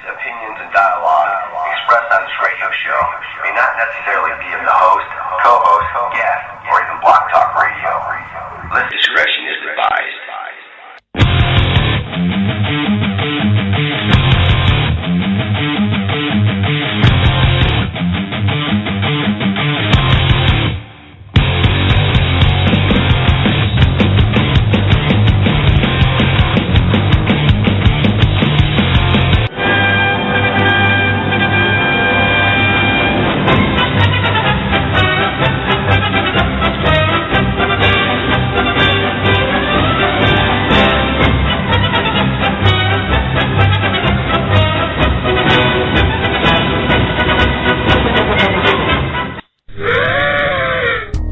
opinions, and dialogue expressed on this radio show may not necessarily be of the host, co-host, guest, or even Block Talk Radio. Listener discretion is advised.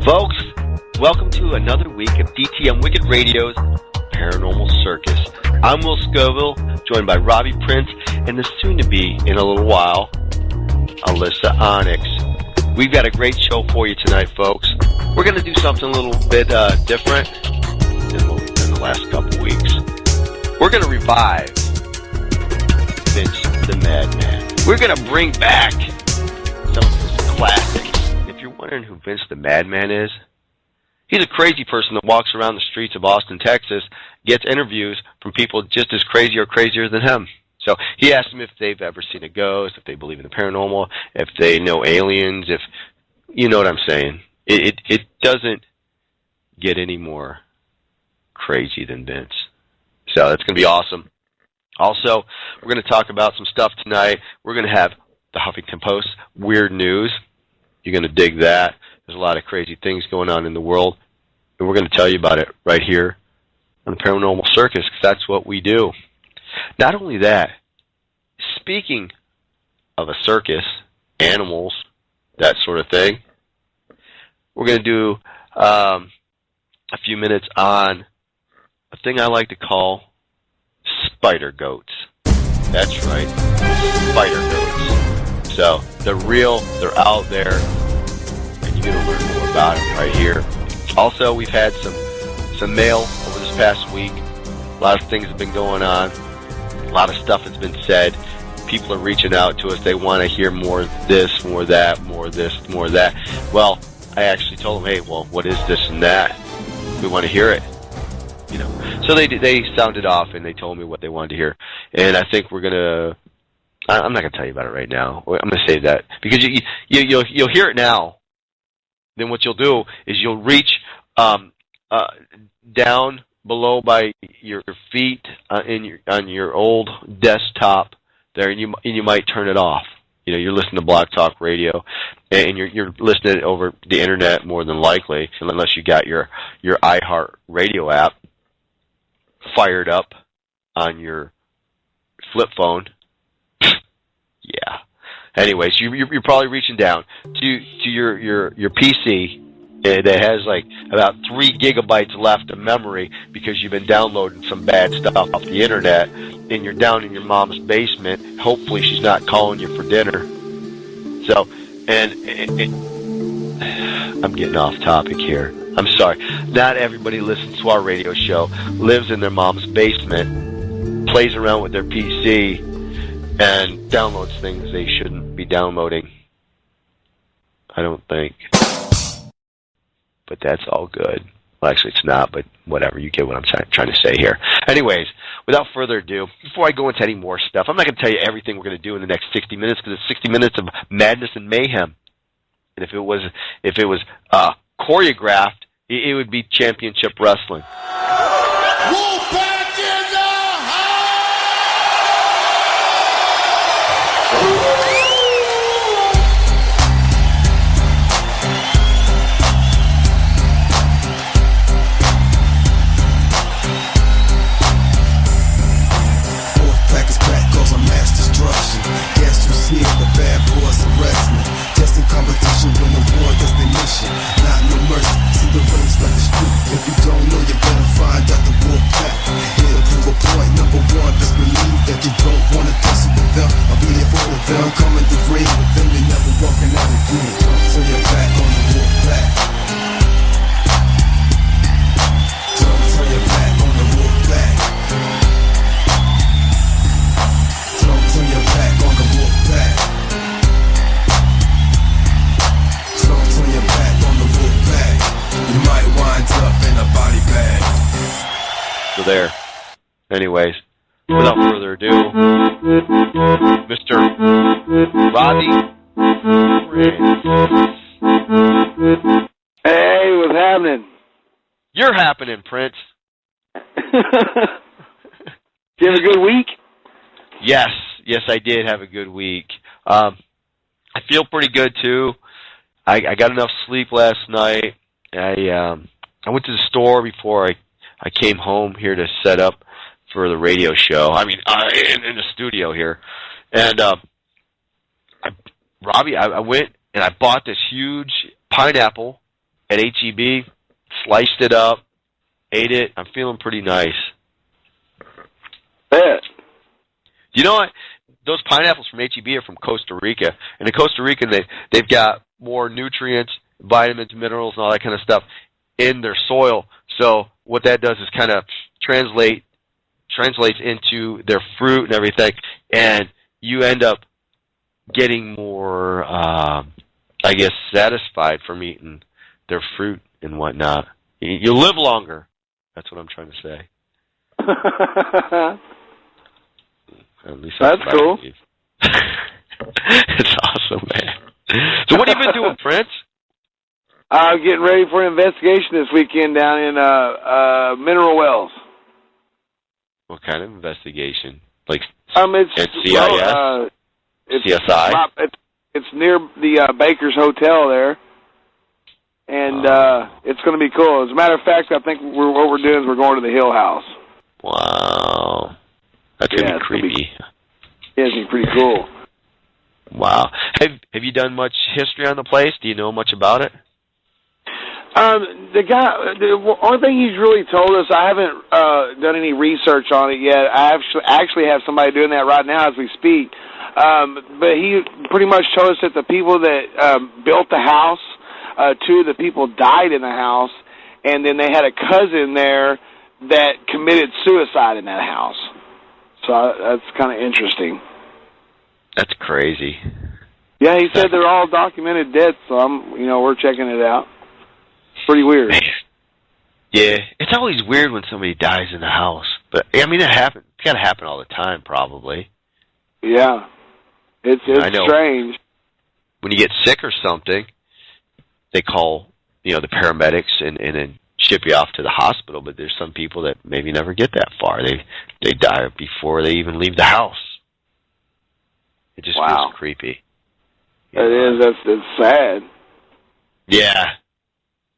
Folks, welcome to another week of DTM Wicked Radio's Paranormal Circus. I'm Will Scoville, joined by Robbie Prince, and the soon-to-be, in a little while, Alyssa Onyx. We've got a great show for you tonight, folks. We're going to do something a little bit different than the last couple weeks. We're going to revive Vince the Madman. We're going to bring back some of his classics. If you're wondering who Vince the Madman is, he's a crazy person that walks around the streets of Austin, Texas, gets interviews from people just as crazy or crazier than him. So he asked them if they've ever seen a ghost, if they believe in the paranormal, if they know aliens, if you know what I'm saying. It doesn't get any more crazy than Vince. So that's going to be awesome. Also, we're going to talk about some stuff tonight. We're going to have the Huffington Post Weird News. You're going to dig that. There's a lot of crazy things going on in the world, and we're going to tell you about it right here on the Paranormal Circus, because that's what we do. Not only that, speaking of a circus, animals, that sort of thing, we're going to do a few minutes on a thing I like to call spider goats. That's right, spider goats. So they're real, they're out there, and you're going to learn more about them right here. Also, we've had some mail over this past week. A lot of things have been going on. A lot of stuff has been said. People are reaching out to us. They want to hear more of this, more of that, more of this, more of that. Well, I actually told them, hey, well, what is this and that? We want to hear it. You know. So they sounded off, and they told me what they wanted to hear. And I think we're going to... I'm not going to tell you about it right now. I'm going to save that. Because you'll hear it now. Then what you'll do is you'll reach down below by your feet on your old desktop there, and you might turn it off. You know, you're listening to Block Talk Radio, and you're listening over the internet more than likely, unless you got your iHeart Radio app fired up on your flip phone. Yeah. Anyways, you're probably reaching down to your PC that has like about 3 gigabytes left of memory because you've been downloading some bad stuff off the internet, and you're down in your mom's basement. Hopefully, she's not calling you for dinner. So, and I'm getting off topic here. I'm sorry. Not everybody listens to our radio show, lives in their mom's basement, plays around with their PC, and downloads things they shouldn't be downloading. I don't think. But that's all good. Well, actually, it's not, but whatever. You get what I'm trying to say here. Anyways, without further ado, before I go into any more stuff, I'm not going to tell you everything we're going to do in the next 60 minutes, because it's 60 minutes of madness and mayhem. And if it was choreographed, it would be championship wrestling. Wolfpack in the the bad boys are wrestling. Testing competition when the war destination. Not no mercy. See the race like the street. If you don't know, you better find out the wolf pack. anyways, without further ado, Mr. Robbie Prince. Hey, what's happening? You're happening, Prince. Did you have a good week? Yes, I did have a good week. I feel pretty good too. I got enough sleep last night. I went to the store before I came home here to set up for the radio show. I mean, in the studio here. And Robbie, I went and I bought this huge pineapple at H-E-B, sliced it up, ate it. I'm feeling pretty nice. Bet. You know what? Those pineapples from H-E-B are from Costa Rica. And in Costa Rica, they've got more nutrients, vitamins, minerals, and all that kind of stuff in their soil. So what that does is kind of translates into their fruit and everything, and you end up getting more, I guess, satisfied from eating their fruit and whatnot. You live longer. That's what I'm trying to say. At least that's cool. It's awesome, man. So what have you been doing, Prince? I'm getting ready for an investigation this weekend down in Mineral Wells. What kind of investigation? Like it's CIS? Well, CSI? It's near the Baker's Hotel there, and it's going to be cool. As a matter of fact, I think what we're doing is we're going to the Hill House. Wow. That's going to be creepy. Yeah, it's going to be pretty cool. Wow. Have you done much history on the place? Do you know much about it? The only thing he's really told us, I haven't done any research on it yet. I actually have somebody doing that right now as we speak. But he pretty much told us that the people that built the house, two of the people died in the house, and then they had a cousin there that committed suicide in that house. So that's kind of interesting. That's crazy. Yeah, he said they're all documented dead, so we're checking it out. Pretty weird. Man. Yeah, it's always weird when somebody dies in the house. But, I mean, it happens. It's got to happen all the time, probably. Yeah. It's strange. When you get sick or something, they call, the paramedics and then ship you off to the hospital. But there's some people that maybe never get that far. They die before they even leave the house. It just feels creepy. It is. It's sad. Yeah.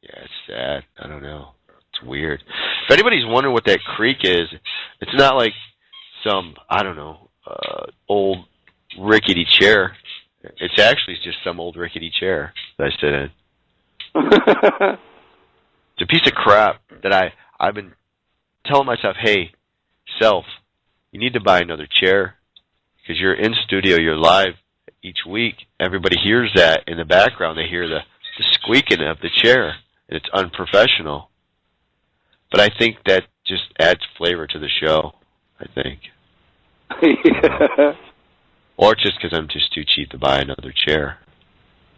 Yeah, it's sad. I don't know. It's weird. If anybody's wondering what that creek is, it's not like some, old rickety chair. It's actually just some old rickety chair that I sit in. It's a piece of crap that I've been telling myself, hey, self, you need to buy another chair because you're in studio, you're live each week. Everybody hears that in the background. They hear the squeaking of the chair. And it's unprofessional. But I think that just adds flavor to the show, I think. Yeah. Or just because I'm just too cheap to buy another chair.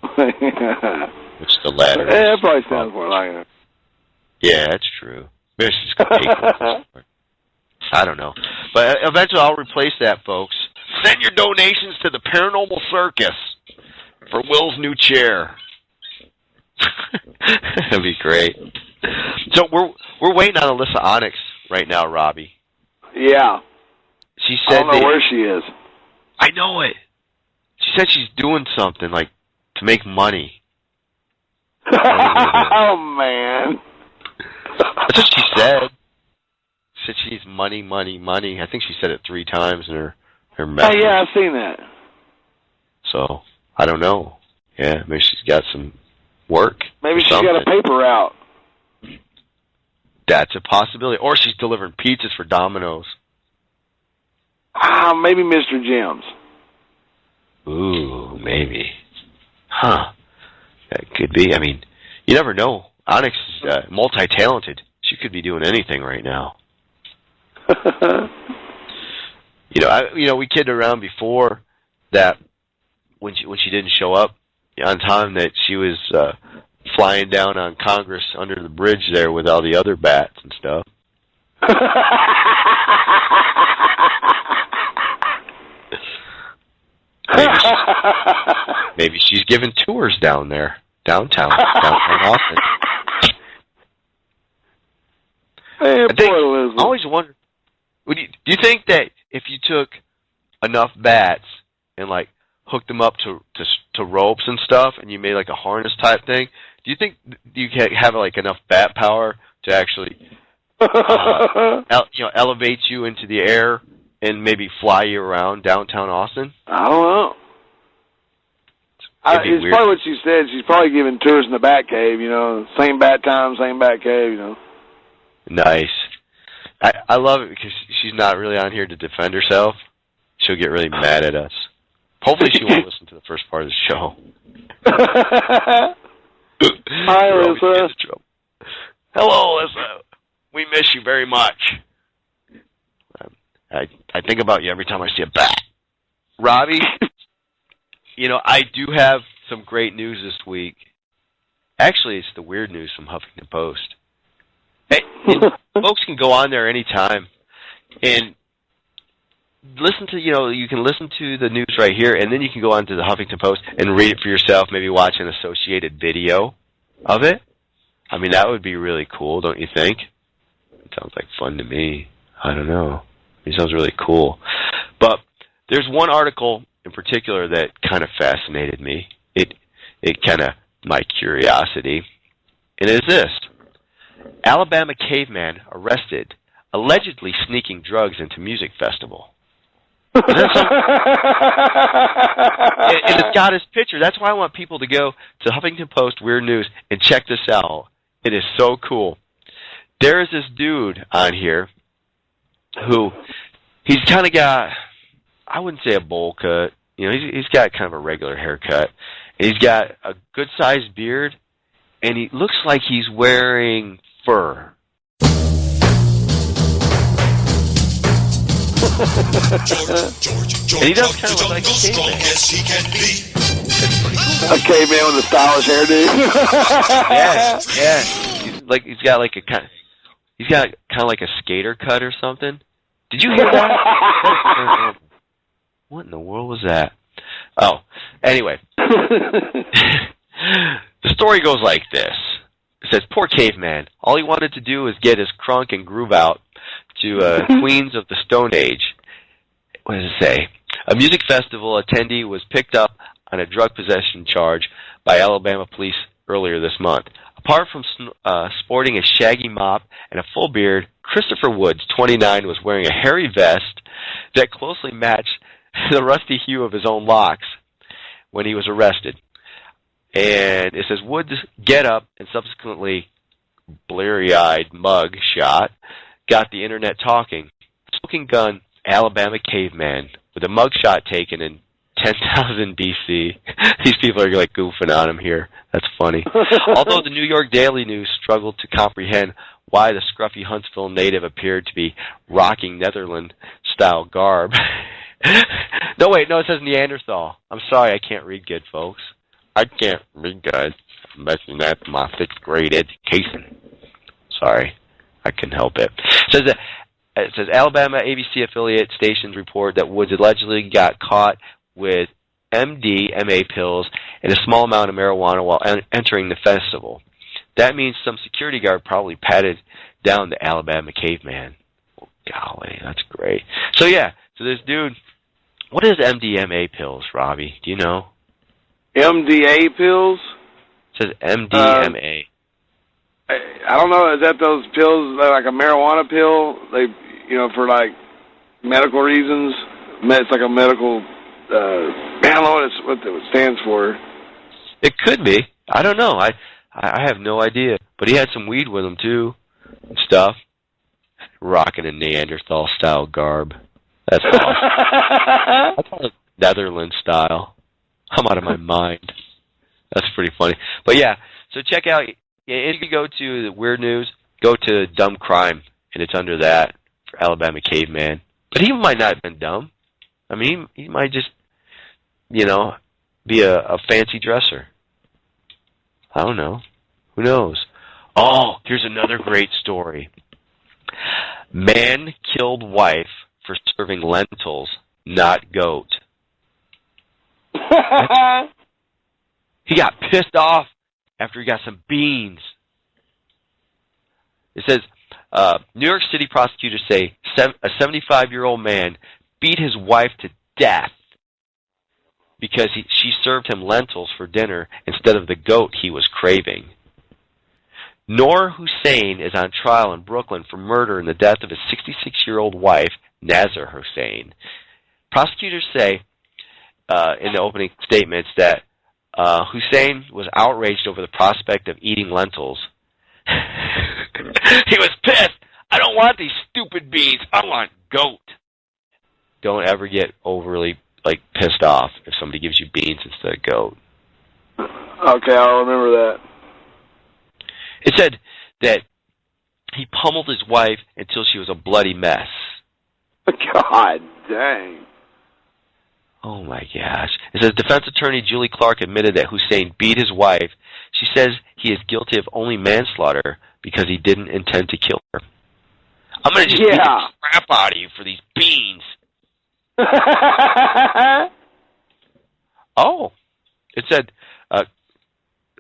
Which the latter is. That probably sounds more like it. Yeah, that's true. Maybe I should just go take one. I don't know. But eventually I'll replace that, folks. Send your donations to the Paranormal Circus for Will's new chair. That'd be great. So we're waiting on Alyssa Onyx right now, Robbie. Yeah. She said I don't know where she is. I know it. She said she's doing something like to make money. Oh man. That's what she said. She said she needs money, money, money. I think she said it 3 times in her message. Oh yeah, I've seen that. So I don't know. Yeah, maybe she's got some work. Maybe she's got a paper route. That's a possibility. Or she's delivering pizzas for Domino's. Maybe Mr. Jim's. Ooh, maybe. Huh. That could be. I mean, you never know. Onyx is multi-talented. She could be doing anything right now. We kidded around before that when she didn't show up on time that she was flying down on Congress under the bridge there with all the other bats and stuff. Maybe she's giving tours down there, downtown Austin. Man, I always wonder, do you think that if you took enough bats and like hooked them up to ropes and stuff, and you made like a harness type thing, do you think you can have like enough bat power to actually elevate you into the air and maybe fly you around downtown Austin? I don't know. It's weird. probably what she said. She's probably giving tours in the Bat Cave, same bat time, same Bat Cave, Nice. I love it because she's not really on here to defend herself. She'll get really mad at us. Hopefully she won't listen to the first part of the show. Hi, Alyssa. Hello, Alyssa. We miss you very much. I think about you every time I see a bat. Robbie, I do have some great news this week. Actually, it's the weird news from Huffington Post. Hey, folks can go on there anytime and listen to, you can listen to the news right here, and then you can go on to the Huffington Post and read it for yourself, maybe watch an associated video of it. I mean, that would be really cool, don't you think? It sounds like fun to me. I don't know. It sounds really cool. But there's one article in particular that kind of fascinated me. It kind of my curiosity. And it is this. Alabama caveman arrested, allegedly sneaking drugs into music festival. And it's got his picture. That's why I want people to go to Huffington Post Weird News and check this out. It is so cool. There is this dude on here who, he's kind of got, I wouldn't say a bowl cut. He's got kind of a regular haircut. And he's got a good-sized beard, and he looks like he's wearing fur. And he does kind of look like a caveman. It's pretty cool. A caveman with a stylish hairdo. Yeah. He's got kind of like a skater cut or something. Did you hear that? What in the world was that? Oh, anyway. The story goes like this. It says, poor caveman. All he wanted to do was get his crunk and groove out to Queens of the Stone Age. What does it say? A music festival attendee was picked up on a drug possession charge by Alabama police earlier this month. Apart from sporting a shaggy mop and a full beard, Christopher Woods, 29, was wearing a hairy vest that closely matched the rusty hue of his own locks when he was arrested. And it says Woods' get-up and subsequently bleary-eyed mug shot got the internet talking. Smoking gun Alabama caveman with a mug shot taken in 10,000 BC. These people are like goofing on him here. That's funny. Although the New York Daily News struggled to comprehend why the scruffy Huntsville native appeared to be rocking Netherlands-style garb. No, it says Neanderthal. I'm sorry, I can't read good, folks. I can't read good. I'm messing up my 6th grade education. Sorry, I couldn't help it. It says Alabama ABC affiliate stations report that Woods allegedly got caught with MDMA pills and a small amount of marijuana while entering the festival. That means some security guard probably patted down the Alabama caveman. Oh, golly, that's great. So this dude, what is MDMA pills, Robbie? Do you know? MDA pills? It says MDMA. I don't know. Is that those pills, like a marijuana pill? They, for like medical reasons. It's like a medical. I don't know what it stands for. It could be. I don't know. I have no idea. But he had some weed with him too, and stuff. Rocking a Neanderthal style garb. That's awesome. I call it Netherlands style. I'm out of my mind. That's pretty funny. But so check out. If you go to the Weird News, go to Dumb Crime, and it's under that for Alabama Caveman. But he might not have been dumb. I mean, he might just, be a fancy dresser. I don't know. Who knows? Oh, here's another great story. Man killed wife for serving lentils, not goat. He got pissed off after he got some beans. It says, New York City prosecutors say a 75-year-old man beat his wife to death because she served him lentils for dinner instead of the goat he was craving. Noor Hussein is on trial in Brooklyn for murder in the death of his 66-year-old wife, Nazar Hussein. Prosecutors say in the opening statements that Hussein was outraged over the prospect of eating lentils. He was pissed. I don't want these stupid beans. I want goat. Don't ever get overly pissed off if somebody gives you beans instead of goat. Okay, I'll remember that. It said that he pummeled his wife until she was a bloody mess. God dang. Oh my gosh. It says defense attorney Julie Clark admitted that Hussein beat his wife. She says he is guilty of only manslaughter because he didn't intend to kill her. I'm going to just beat the crap out of you for these beans. Oh. It said,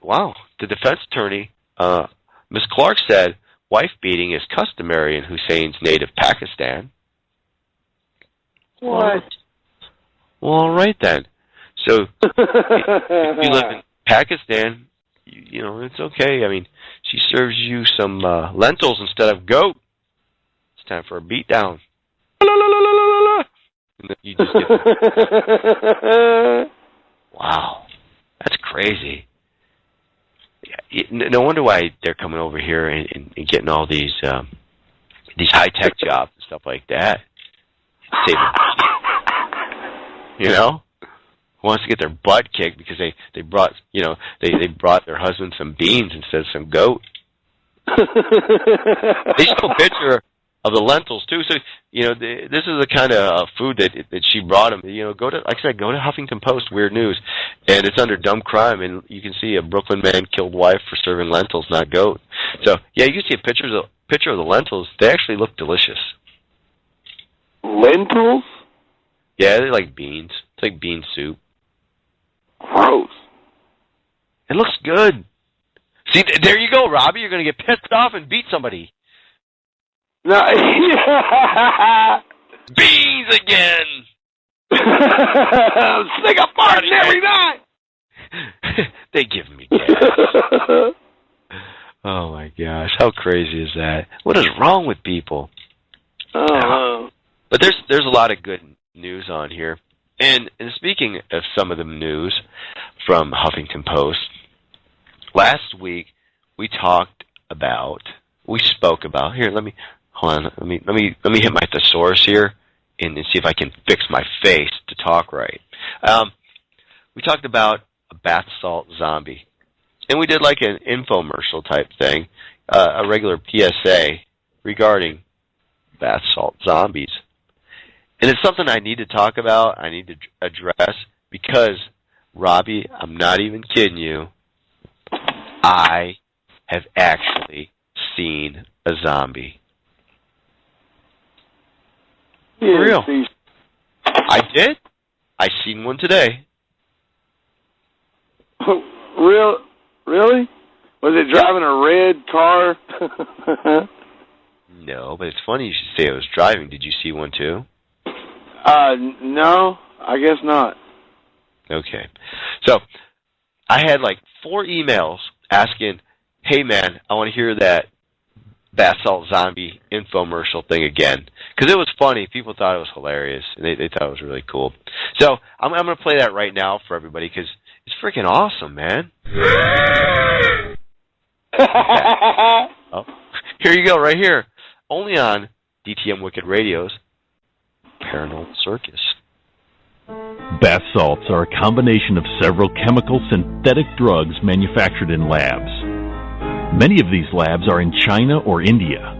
wow, the defense attorney, Ms. Clark said, wife beating is customary in Hussein's native Pakistan. What? Well, all right then. So, if you live in Pakistan, you know, it's okay. I mean, she serves you some lentils instead of goat. It's time for a beatdown. You just get wow, that's crazy. No wonder why they're coming over here and getting all these high-tech jobs and stuff like that. You know, who wants to get their butt kicked because they brought they brought their husband some beans instead of some goat. They show a picture of the lentils too. So this is the kind of food that she brought him. Go to Huffington Post, Weird News, and it's under dumb crime, and you can see a Brooklyn man killed wife for serving lentils, not goat. So yeah, you can see a picture of the lentils. They actually look delicious. Lentils? Yeah, they're like beans. It's like bean soup. Gross. It looks good. See, there you go, Robbie. You're going to get pissed off and beat somebody. No. Beans again. I'm sick of farting every night. They give me gas. Oh my gosh, how crazy is that? What is wrong with people? But there's a lot of good news on here. And speaking of some of the news from Huffington Post, last week we spoke about here. Let me hit my thesaurus here and see if I can fix my face to talk right. We talked about a bath salt zombie, and we did like an infomercial type thing, a regular PSA regarding bath salt zombies. And it's something I need to talk about, I need to address, because, Robbie, I'm not even kidding you, I have actually seen a zombie. Yeah, for real. I did. I seen one today. Really? Was it driving a red car? No, but it's funny you should say it was driving. Did you see one too? No, I guess not. Okay. So, I had like 4 emails asking, hey man, I want to hear that bath salt zombie infomercial thing again. Because it was funny. People thought it was hilarious. And they thought it was really cool. So, I'm going to play that right now for everybody because it's freaking awesome, man. Oh, here you go, right here. Only on DTM Wicked Radio's Paranormal Circus. Bath salts are a combination of several chemical synthetic drugs manufactured in labs. Many of these labs are in China or India.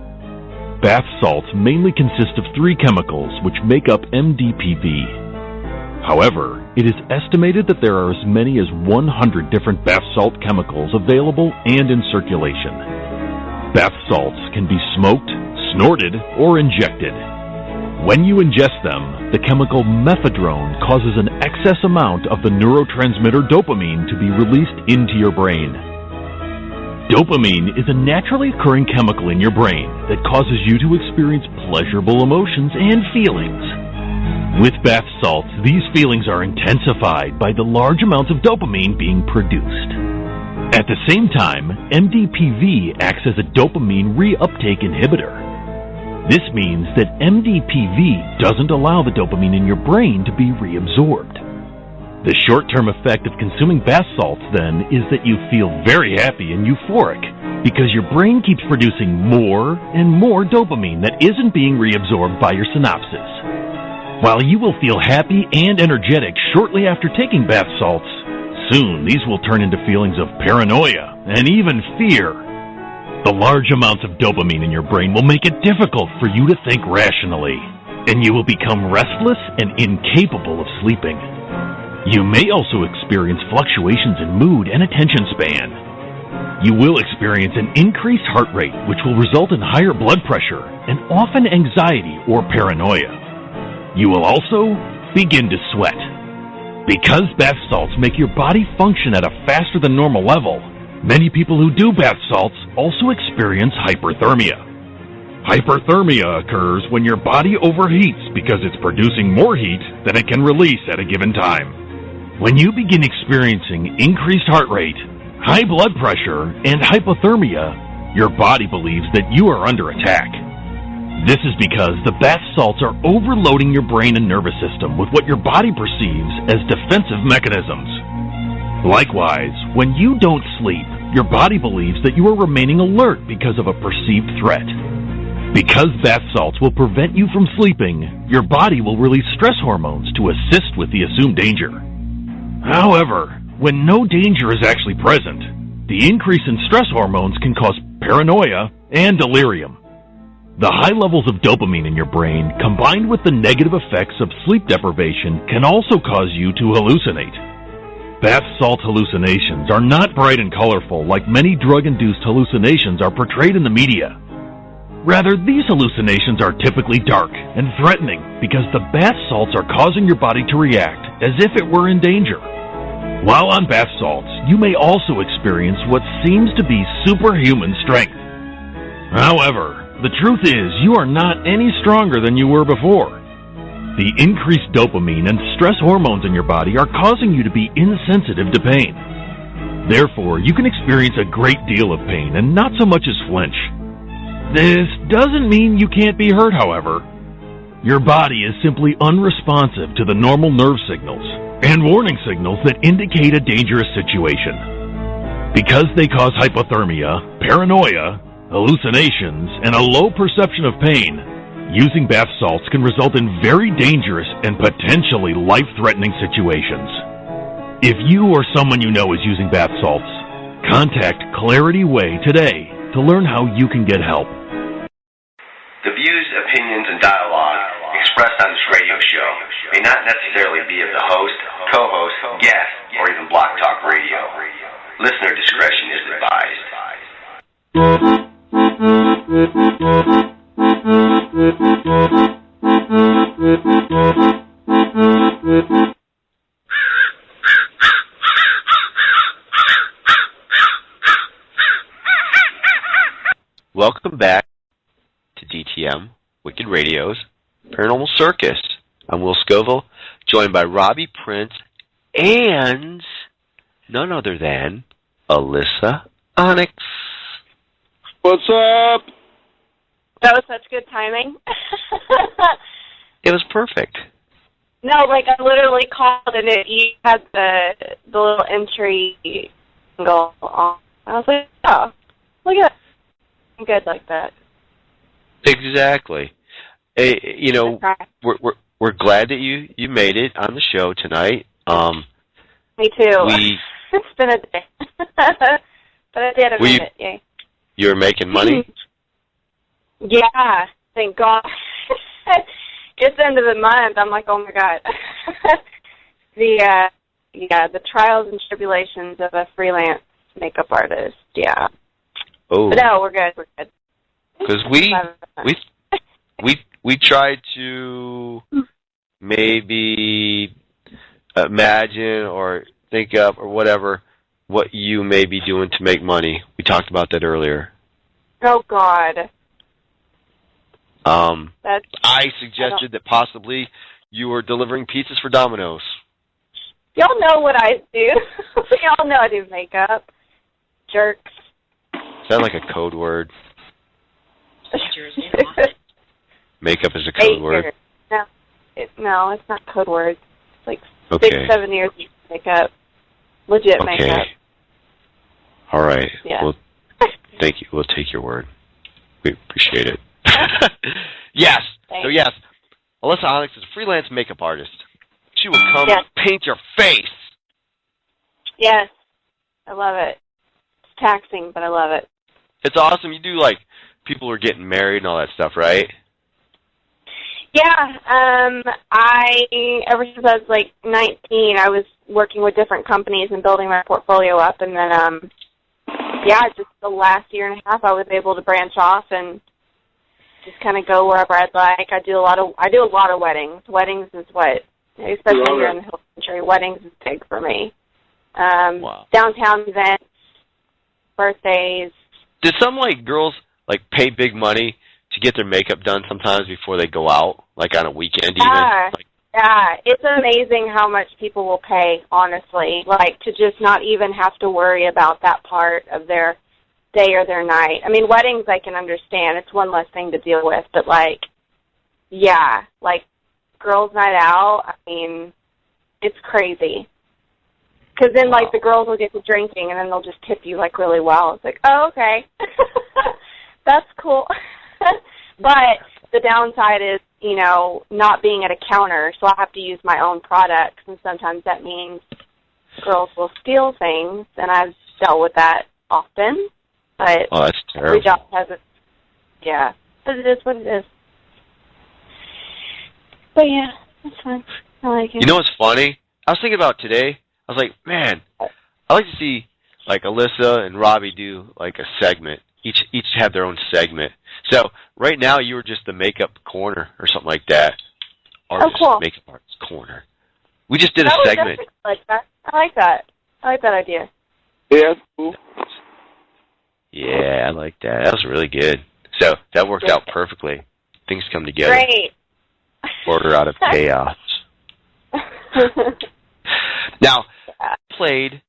Bath salts mainly consist of 3 chemicals which make up MDPV. However, it is estimated that there are as many as 100 different bath salt chemicals available and in circulation. Bath salts can be smoked, snorted, or injected. When you ingest them, the chemical methadone causes an excess amount of the neurotransmitter dopamine to be released into your brain. Dopamine is a naturally occurring chemical in your brain that causes you to experience pleasurable emotions and feelings. With bath salts, these feelings are intensified by the large amounts of dopamine being produced. At the same time, MDPV acts as a dopamine reuptake inhibitor. This means that MDPV doesn't allow the dopamine in your brain to be reabsorbed. The short-term effect of consuming bath salts, then, is that you feel very happy and euphoric because your brain keeps producing more and more dopamine that isn't being reabsorbed by your synapses. While you will feel happy and energetic shortly after taking bath salts, soon these will turn into feelings of paranoia and even fear. The large amounts of dopamine in your brain will make it difficult for you to think rationally, and you will become restless and incapable of sleeping. You may also experience fluctuations in mood and attention span. You will experience an increased heart rate, which will result in higher blood pressure and often anxiety or paranoia. You will also begin to sweat. Because bath salts make your body function at a faster than normal level, many people who do bath salts also experience hyperthermia. Hyperthermia occurs when your body overheats because it's producing more heat than it can release at a given time. When you begin experiencing increased heart rate, high blood pressure, and hypothermia, your body believes that you are under attack. This is because the bath salts are overloading your brain and nervous system with what your body perceives as defensive mechanisms. Likewise, when you don't sleep, your body believes that you are remaining alert because of a perceived threat. Because bath salts will prevent you from sleeping, your body will release stress hormones to assist with the assumed danger. However, when no danger is actually present, the increase in stress hormones can cause paranoia and delirium. The high levels of dopamine in your brain, combined with the negative effects of sleep deprivation, can also cause you to hallucinate. Bath salt hallucinations are not bright and colorful like many drug-induced hallucinations are portrayed in the media. Rather, these hallucinations are typically dark and threatening because the bath salts are causing your body to react as if it were in danger. While on bath salts, you may also experience what seems to be superhuman strength. However, the truth is you are not any stronger than you were before. The increased dopamine and stress hormones in your body are causing you to be insensitive to pain. Therefore, you can experience a great deal of pain and not so much as flinch. This doesn't mean you can't be hurt, however. Your body is simply unresponsive to the normal nerve signals and warning signals that indicate a dangerous situation. Because they cause hypothermia, paranoia, hallucinations, and a low perception of pain, using bath salts can result in very dangerous and potentially life-threatening situations. If you or someone you know is using bath salts, contact Clarity Way today to learn how you can get help. The views, opinions, and dialogue expressed on this radio show may not necessarily be of the host, co-host, guest, or even Block Talk Radio. Listener discretion is advised. Welcome back to DTM Wicked Radio's Paranormal Circus. I'm Will Scoville, joined by Robbie Prince and none other than Alyssa Onyx. What's up? That was such good timing. It was perfect. No, like I literally called and you had the little entry single on. I was like, oh, look at that. I'm good like that. Exactly. You know, we're glad that you made it on the show tonight. Me too. It's been a day, but I did a minute. Yay! You were making money. Yeah, thank God. It's the end of the month. I'm like, oh my God. The trials and tribulations of a freelance makeup artist. Yeah. Oh. But no, we're good. We're good. Because we tried to maybe imagine or think up or whatever what you may be doing to make money. We talked about that earlier. Oh, God. I suggested that possibly you were delivering pizzas for Domino's. Y'all know what I do. Y'all know I do makeup. Jerks. Sounds like a code word. Makeup is a code word. No, it's not code words. It's like okay. 6-7 years of makeup. Legit makeup. All right. Yeah. Well, thank you. We'll take your word. We appreciate it. Yes. Thanks. So, yes, Alyssa Onyx is a freelance makeup artist. She will come paint your face. Yes. I love it. It's taxing, but I love it. It's awesome. You do, like, people are getting married and all that stuff, right? Yeah. Ever since I was, like, 19, I was working with different companies and building my portfolio up. And then, just the last year and a half, I was able to branch off and just kind of go wherever I'd like. I do a lot of weddings. Weddings is what, especially here in the Hill Country, weddings is big for me. Downtown events, birthdays. Did some, like, girls, like, pay big money to get their makeup done sometimes before they go out, like on a weekend even? Yeah, it's amazing how much people will pay, honestly, like, to just not even have to worry about that part of their day or their night. I mean, weddings I can understand. It's one less thing to deal with. But, like, girls' night out, I mean, it's crazy. Because then, like, the girls will get to drinking, and then they'll just tip you, like, really well. It's like, oh, okay. That's cool. But the downside is, not being at a counter, so I have to use my own products, and sometimes that means girls will steal things, and I've dealt with that often. But that's terrible. Every job has it. Yeah, but it is what it is. But yeah, that's fine. I like it. You know what's funny? I was thinking about today. I was like, man, I like to see like Alyssa and Robbie do like a segment. Each have their own segment. So right now you were just the makeup corner or something like that. Cool. Makeup artist corner. We just did a segment. Like that. I like that. I like that idea. Yeah, cool. Yeah, I like that. That was really good. So that worked out perfectly. Things come together. Great. Order out of chaos. Now, I played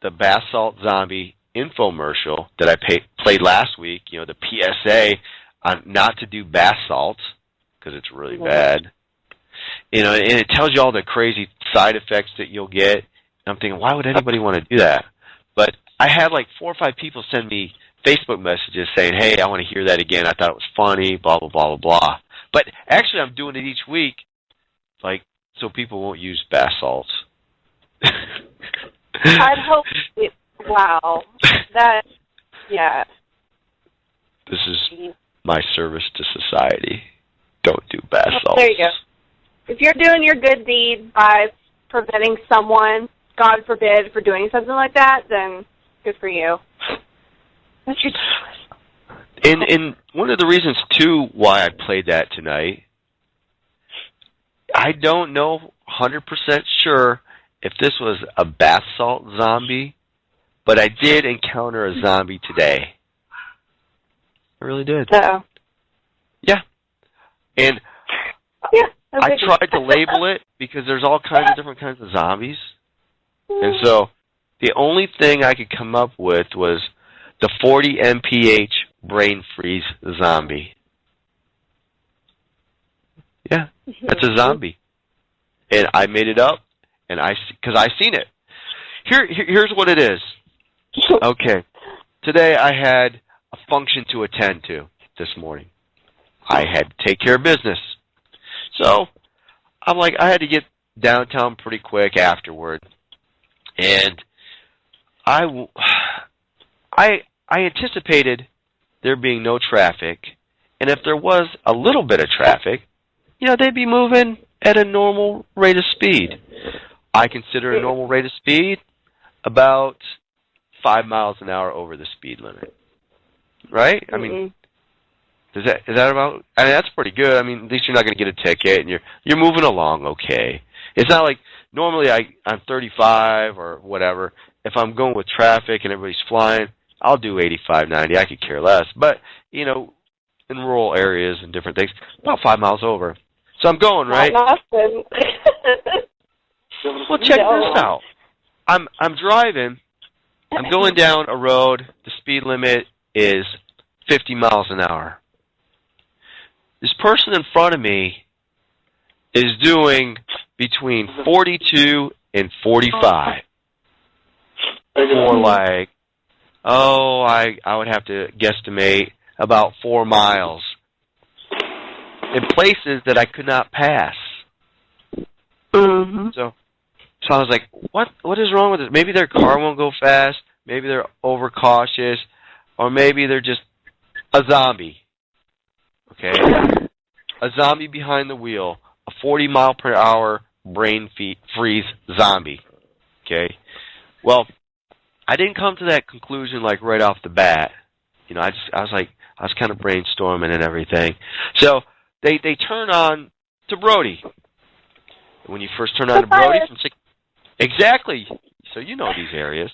the bath salt zombie infomercial that I played last week, the PSA on not to do bath salts because it's really bad. And it tells you all the crazy side effects that you'll get. And I'm thinking, why would anybody want to do that? But I had like 4 or 5 people send me Facebook messages saying, hey, I want to hear that again. I thought it was funny, blah, blah, blah, blah, blah. But actually I'm doing it each week, like, so people won't use bath salts. I'd hope wow. Yeah. This is my service to society. Don't do bath salts. There you go. If you're doing your good deed by preventing someone, God forbid, for doing something like that, then good for you. That's ridiculous. And one of the reasons, too, why I played that tonight, I don't know 100% sure if this was a bath salt zombie, but I did encounter a zombie today. I really did. Uh-oh. Yeah. And I tried to label it because there's all kinds of different kinds of zombies. And so the only thing I could come up with was the 40 mph brain freeze zombie. Yeah, that's a zombie. And I made it up, and because I seen it. Here's what it is. Okay. Today I had a function to attend to this morning. I had to take care of business. So I'm like, I had to get downtown pretty quick afterward. And I anticipated there being no traffic. And if there was a little bit of traffic, they'd be moving at a normal rate of speed. I consider a normal rate of speed about 5 miles an hour over the speed limit. Right? I mean, Is that about? I mean, that's pretty good. I mean, at least you're not going to get a ticket, and you're moving along okay. It's not like normally I'm 35 or whatever. If I'm going with traffic and everybody's flying, I'll do 85, 90. I could care less. But in rural areas and different things, about 5 miles over. So I'm going right. Not nothing. Well, check this out. I'm driving. I'm going down a road. The speed limit is 50 miles an hour. This person in front of me is doing between 42 and 45. For like, I would have to guesstimate about 4 miles in places that I could not pass. Mm-hmm. So I was like, what is wrong with it? Maybe their car won't go fast. Maybe they're overcautious. Or maybe they're just a zombie. Okay? A zombie behind the wheel. A 40-mile-per-hour brain freeze zombie. Okay? Well, I didn't come to that conclusion like right off the bat. I was kind of brainstorming and everything. So they turn on to Brody. When you first turn on to Brody from exactly. So you know these areas.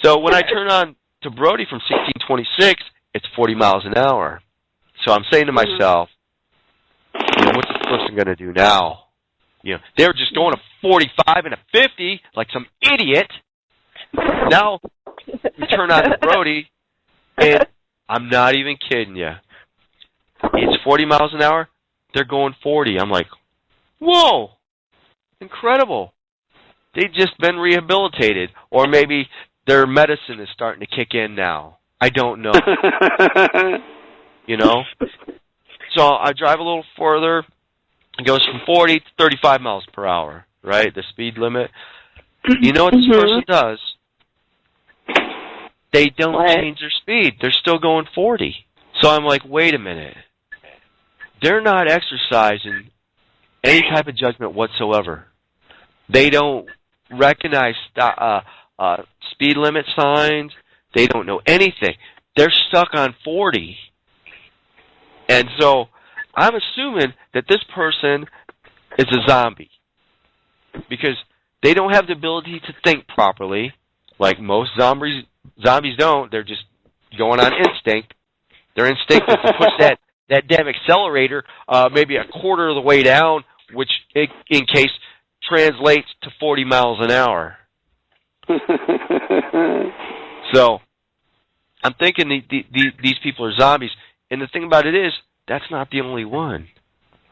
So when I turn on to Brody from 1626, it's 40 miles an hour. So I'm saying to myself, what's this person going to do now? They were just going a 45 and a 50 like some idiot. Now we turn on to Brody, and I'm not even kidding you. It's 40 miles an hour. They're going 40. I'm like, whoa, incredible. They've just been rehabilitated. Or maybe their medicine is starting to kick in now. I don't know. So I drive a little further. It goes from 40 to 35 miles per hour, right? The speed limit. You know what this person does? They don't change their speed. They're still going 40. So I'm like, wait a minute. They're not exercising any type of judgment whatsoever. They don't recognize speed limit signs. They don't know anything. They're stuck on 40. And so I'm assuming that this person is a zombie because they don't have the ability to think properly like most zombies don't. They're just going on instinct. They're instinctive to push that damn accelerator maybe a quarter of the way down, which in case translates to 40 miles an hour. So I'm thinking these people are zombies. And the thing about it is, that's not the only one.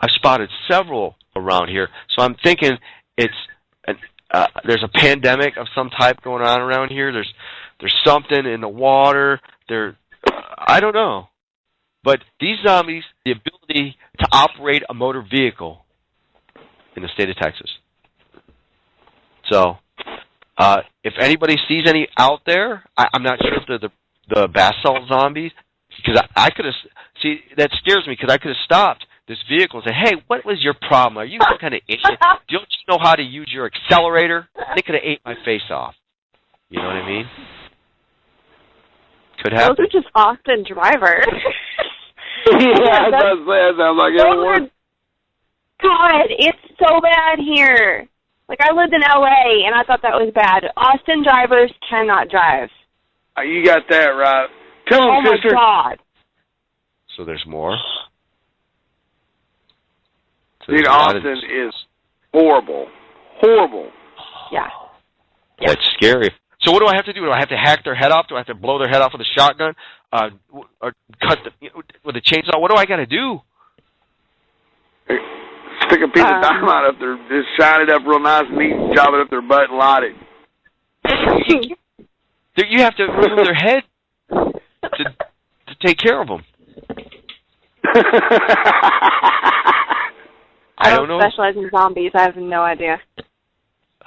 I've spotted several around here. So I'm thinking there's a pandemic of some type going on around here. There's something in the water. I don't know. But these zombies, the ability to operate a motor vehicle in the state of Texas. So, if anybody sees any out there, I'm not sure if they're the basalt zombies, because I could have, see, that scares me, because I could have stopped this vehicle and said, hey, what was your problem? Are you some kind of idiot? Don't you know how to use your accelerator? They could have ate my face off. You know what I mean? Could happen. Those are just Austin drivers. Yeah, that sounds like everyone. God, it's so bad here. Like, I lived in L.A., and I thought that was bad. Austin drivers cannot drive. You got that right. Tell them, sister. Oh, my God. So there's more? Dude, Austin is horrible. Horrible. Yeah. That's scary. So what do I have to do? Do I have to hack their head off? Do I have to blow their head off with a shotgun? Or cut with a chainsaw? What do I got to do? Stick a piece of dynamite up there, just shine it up real nice and neat, and drop it up their butt and light it. You have to remove their head to take care of them. I don't specialize in zombies. I have no idea.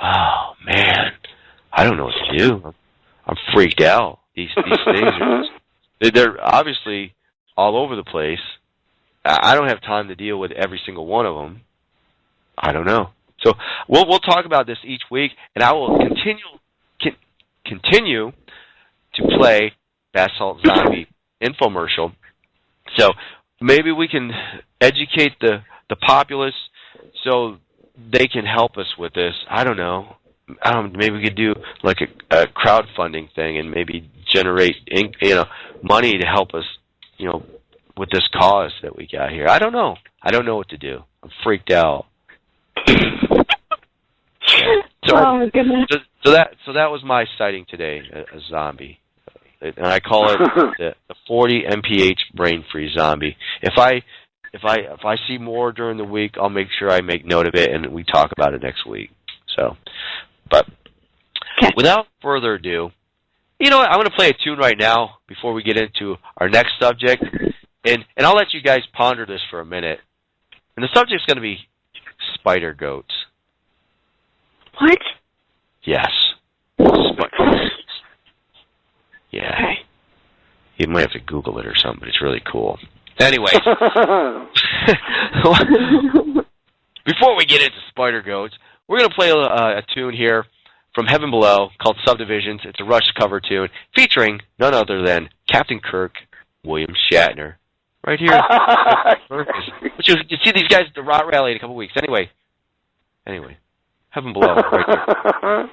Oh, man. I don't know what to do. I'm freaked out. These things they're obviously all over the place. I don't have time to deal with every single one of them. I don't know. So we'll talk about this each week, and I will continue to play Basalt Zombie infomercial. So maybe we can educate the populace so they can help us with this. I don't know. Maybe we could do like a crowdfunding thing and maybe generate money to help us, with this cause that we got here. I don't know. I don't know what to do. I'm freaked out. Oh my goodness. So that was my sighting today, a zombie, and I call it the 40 mph brain freeze zombie. If I see more during the week, I'll make sure I make note of it and we talk about it next week. So, but without further ado, you know what? I'm going to play a tune right now before we get into our next subject, and I'll let you guys ponder this for a minute. And the subject's going to be spider goats. What? Yes. Yeah. Okay. You might have to Google it or something, but it's really cool. Anyway. Before we get into spider goats, we're going to play a tune here from Heaven Below called Subdivisions. It's a Rush cover tune featuring none other than Captain Kirk, William Shatner. Right here. But you see these guys at the Rot Rally in a couple weeks. Anyway. Heaven Below, right there.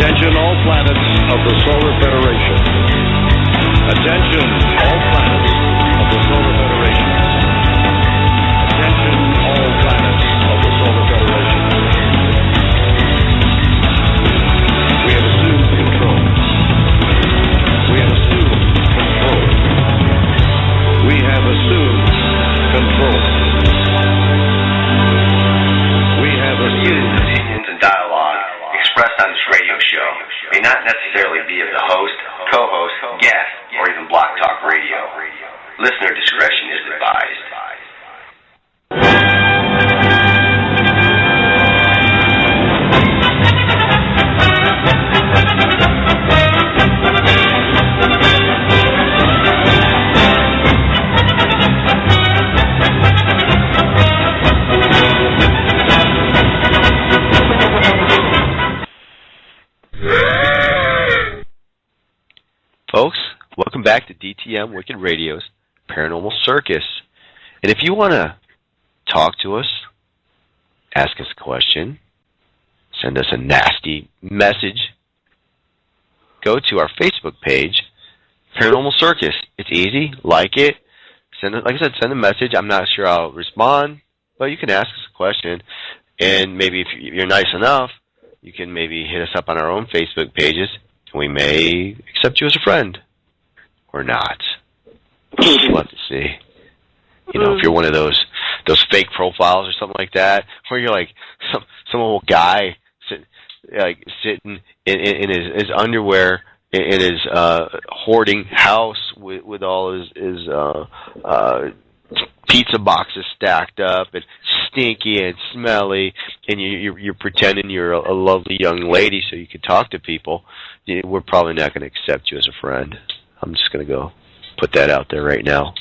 Attention all planets of the Solar Federation. Attention all planets of the Solar Federation. Attention all planets of the Solar Federation. We have assumed control. We have assumed control. We have assumed control. We have assumed. Opinions and dialogue expressed on this radio show may not necessarily be of the host, co-host, guest, or even Block Talk Radio. Listener discretion is advised. Folks, welcome back to DTM Wicked Radio's Paranormal Circus. And if you want to talk to us, ask us a question, send us a nasty message, go to our Facebook page, Paranormal Circus. It's easy. Like it. Like I said, send a message. I'm not sure I'll respond, but you can ask us a question. And maybe if you're nice enough, you can maybe hit us up on our own Facebook pages. We may accept you as a friend, or not. We'll have to see. You know, if you're one of those fake profiles or something like that, where you're like some old guy sitting in his underwear in his hoarding house with all his pizza boxes stacked up and stinky and smelly, and you're pretending you're a lovely young lady so you can talk to people. We're probably not going to accept you as a friend. I'm just going to go put that out there right now.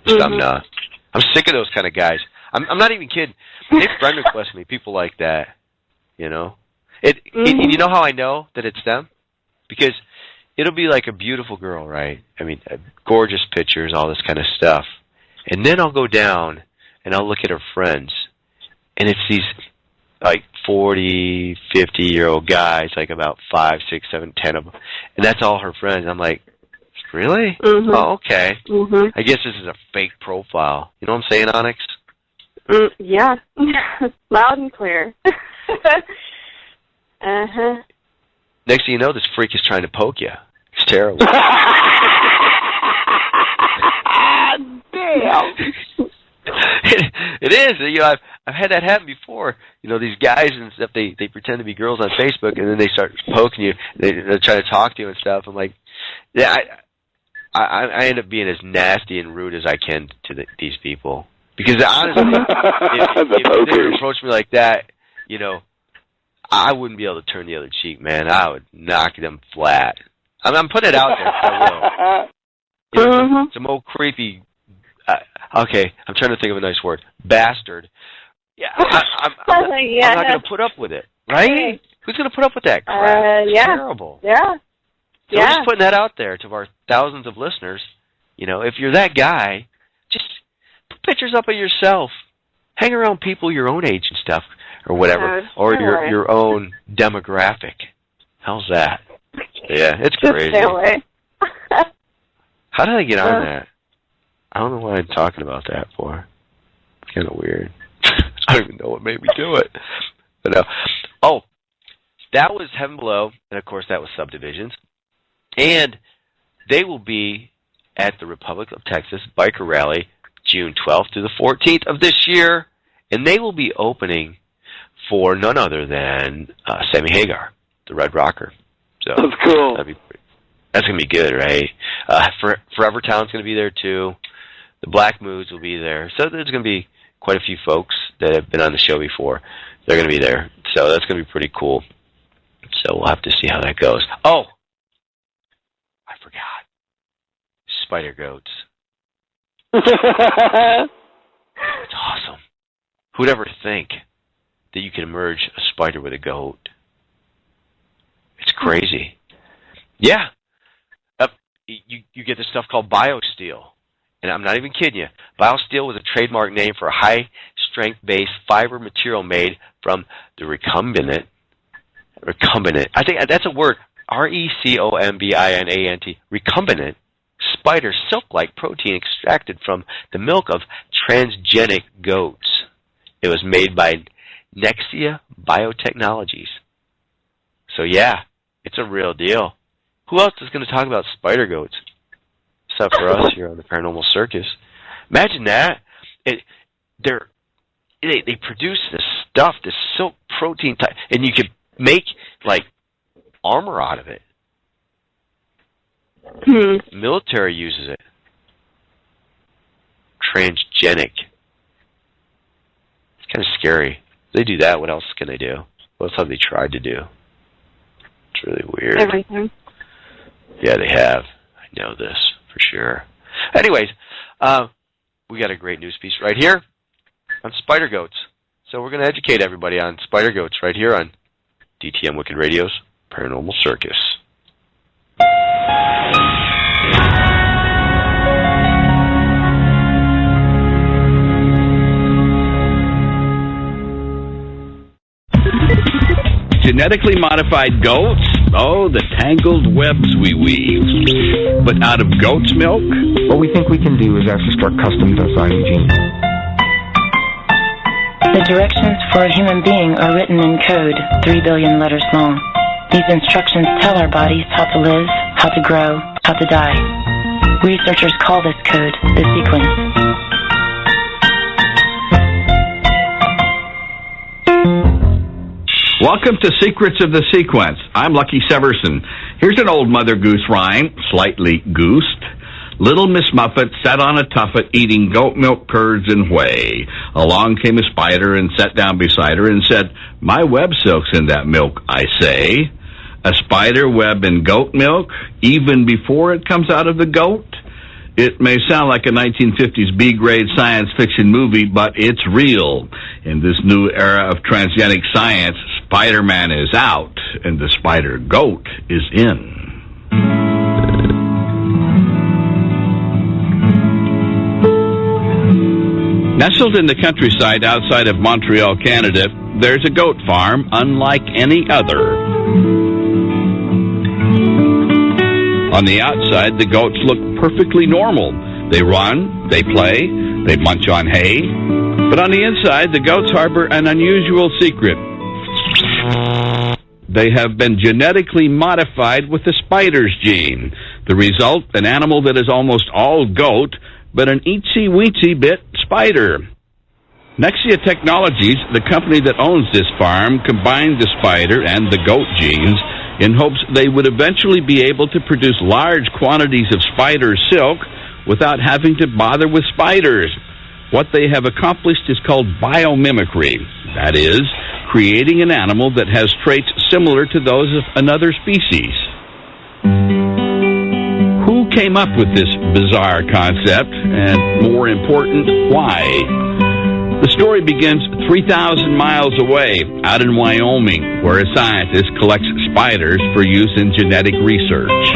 I'm not. I'm sick of those kind of guys. I'm not even kidding. They friend request me, people like that. You know, and you know how I know that it's them? Because it'll be like a beautiful girl, right? I mean, gorgeous pictures, all this kind of stuff. And then I'll go down and I'll look at her friends, and it's these like 40, 50-year-old guys, like about 5, 6, 7, 10 of them, and that's all her friends. I'm like, really? Mm-hmm. Oh, okay. Mm-hmm. I guess this is a fake profile. You know what I'm saying, Onyx? Yeah. Loud and clear. Uh-huh. Next thing you know, this freak is trying to poke you. It's terrible. Damn. It is. You know, I've had that happen before. You know, these guys and stuff, they pretend to be girls on Facebook, and then they start poking you. They try to talk to you and stuff. I'm like, yeah, I end up being as nasty and rude as I can to these people. Because honestly, if they approach me like that, you know, I wouldn't be able to turn the other cheek, man. I would knock them flat. I'm putting it out there. I will. You know, some old creepy. Okay, I'm trying to think of a nice word. Bastard. Yeah, I'm not going to put up with it, right? Who's going to put up with that crap? It's terrible. Yeah. So we're just putting that out there to our thousands of listeners. You know, if you're that guy, just put pictures up of yourself. Hang around people your own age and stuff, or whatever, or your own demographic. How's that? Yeah, it's crazy. How did I get on that? I don't know why I'm talking about that for. It's kind of weird. I don't even know what made me do it. But that was Heaven Below, and of course that was Subdivisions. And they will be at the Republic of Texas Biker Rally June 12th through the 14th of this year, and they will be opening for none other than Sammy Hagar, the Red Rocker. So that's cool. That's going to be good, right? Forever Town's going to be there, too. The Black Moods will be there. So there's going to be quite a few folks that have been on the show before. They're going to be there. So that's going to be pretty cool. So we'll have to see how that goes. Oh! I forgot. Spider goats. It's awesome. Who'd ever think that you can merge a spider with a goat? It's crazy. Yeah. You get this stuff called BioSteel. And I'm not even kidding you. BioSteel was a trademark name for a high-strength-based fiber material made from the recombinant recombinant. I think that's a word. recombinant. Recombinant. Spider silk-like protein extracted from the milk of transgenic goats. It was made by Nexia Biotechnologies. So yeah, it's a real deal. Who else is going to talk about spider goats? Except for us here on the Paranormal Circus. Imagine that. They produce this stuff, this silk protein type, and you could make like armor out of it. Military uses it. Transgenic. It's kind of scary. If they do that, what else can they do? What else have they tried to do? It's really weird. Everything. Yeah, they have. I know this for sure. Anyways, we got a great news piece right here on spider goats. So we're going to educate everybody on spider goats right here on DTM Wicked Radio's Paranormal Circus. Genetically modified goats? Oh, the tangled webs we weave. But out of goat's milk? What we think we can do is actually start custom designing genes. The directions for a human being are written in code, 3 billion letters long. These instructions tell our bodies how to live, how to grow, how to die. Researchers call this code the sequence. Welcome to Secrets of the Sequence. I'm Lucky Severson. Here's an old Mother Goose rhyme, slightly goosed. Little Miss Muffet sat on a tuffet eating goat milk, curds, and whey. Along came a spider and sat down beside her and said, "My web silk's in that milk, I say." A spider web in goat milk, even before it comes out of the goat? It may sound like a 1950s B-grade science fiction movie, but it's real. In this new era of transgenic science, Spider-Man is out, and the spider goat is in. Nestled in the countryside outside of Montreal, Canada, there's a goat farm unlike any other. On the outside, the goats look perfectly normal. They run, they play, they munch on hay. But on the inside, the goats harbor an unusual secret. They have been genetically modified with the spider's gene. The result, an animal that is almost all goat, but an itsy-weetsy bit spider. Nexia Technologies, the company that owns this farm, combined the spider and the goat genes in hopes they would eventually be able to produce large quantities of spider silk without having to bother with spiders. What they have accomplished is called biomimicry. That is, creating an animal that has traits similar to those of another species. Who came up with this bizarre concept, and more important, why? The story begins 3,000 miles away, out in Wyoming, where a scientist collects spiders for use in genetic research.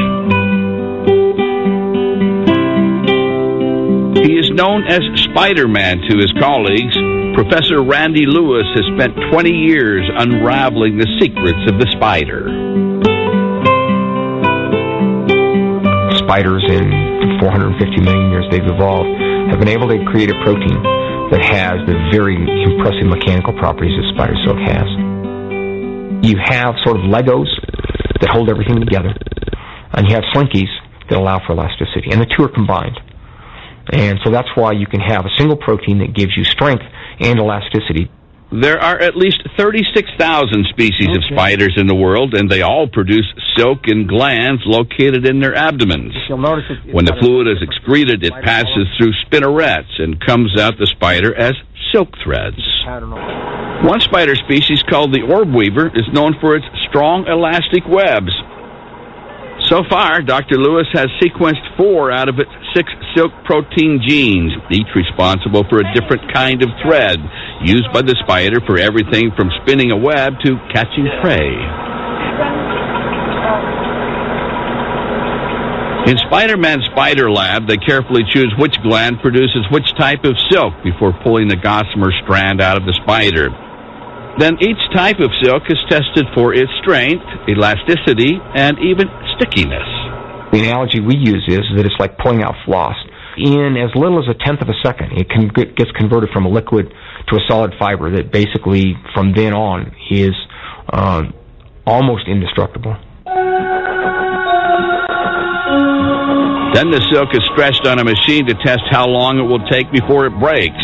He is known as Spider-Man to his colleagues. Professor Randy Lewis has spent 20 years unraveling the secrets of the spider. Spiders, in the 450 million years they've evolved, have been able to create a protein that has the very impressive mechanical properties that spider silk has. You have sort of Legos that hold everything together, and you have slinkies that allow for elasticity, and the two are combined. And so that's why you can have a single protein that gives you strength and elasticity. There are at least 36,000 species of spiders in the world, and they all produce silk in glands located in their abdomens. When the fluid is excreted, it passes through spinnerets and comes out the spider as silk threads. One spider species, called the orb weaver, is known for its strong elastic webs. So far, Dr. Lewis has sequenced 4 out of its 6 silk protein genes, each responsible for a different kind of thread, used by the spider for everything from spinning a web to catching prey. In Spider-Man's spider lab, they carefully choose which gland produces which type of silk before pulling the gossamer strand out of the spider. Then each type of silk is tested for its strength, elasticity, and even stickiness. The analogy we use is that it's like pulling out floss. In as little as a tenth of a second, it gets converted from a liquid to a solid fiber that basically, from then on, is almost indestructible. Then the silk is stretched on a machine to test how long it will take before it breaks.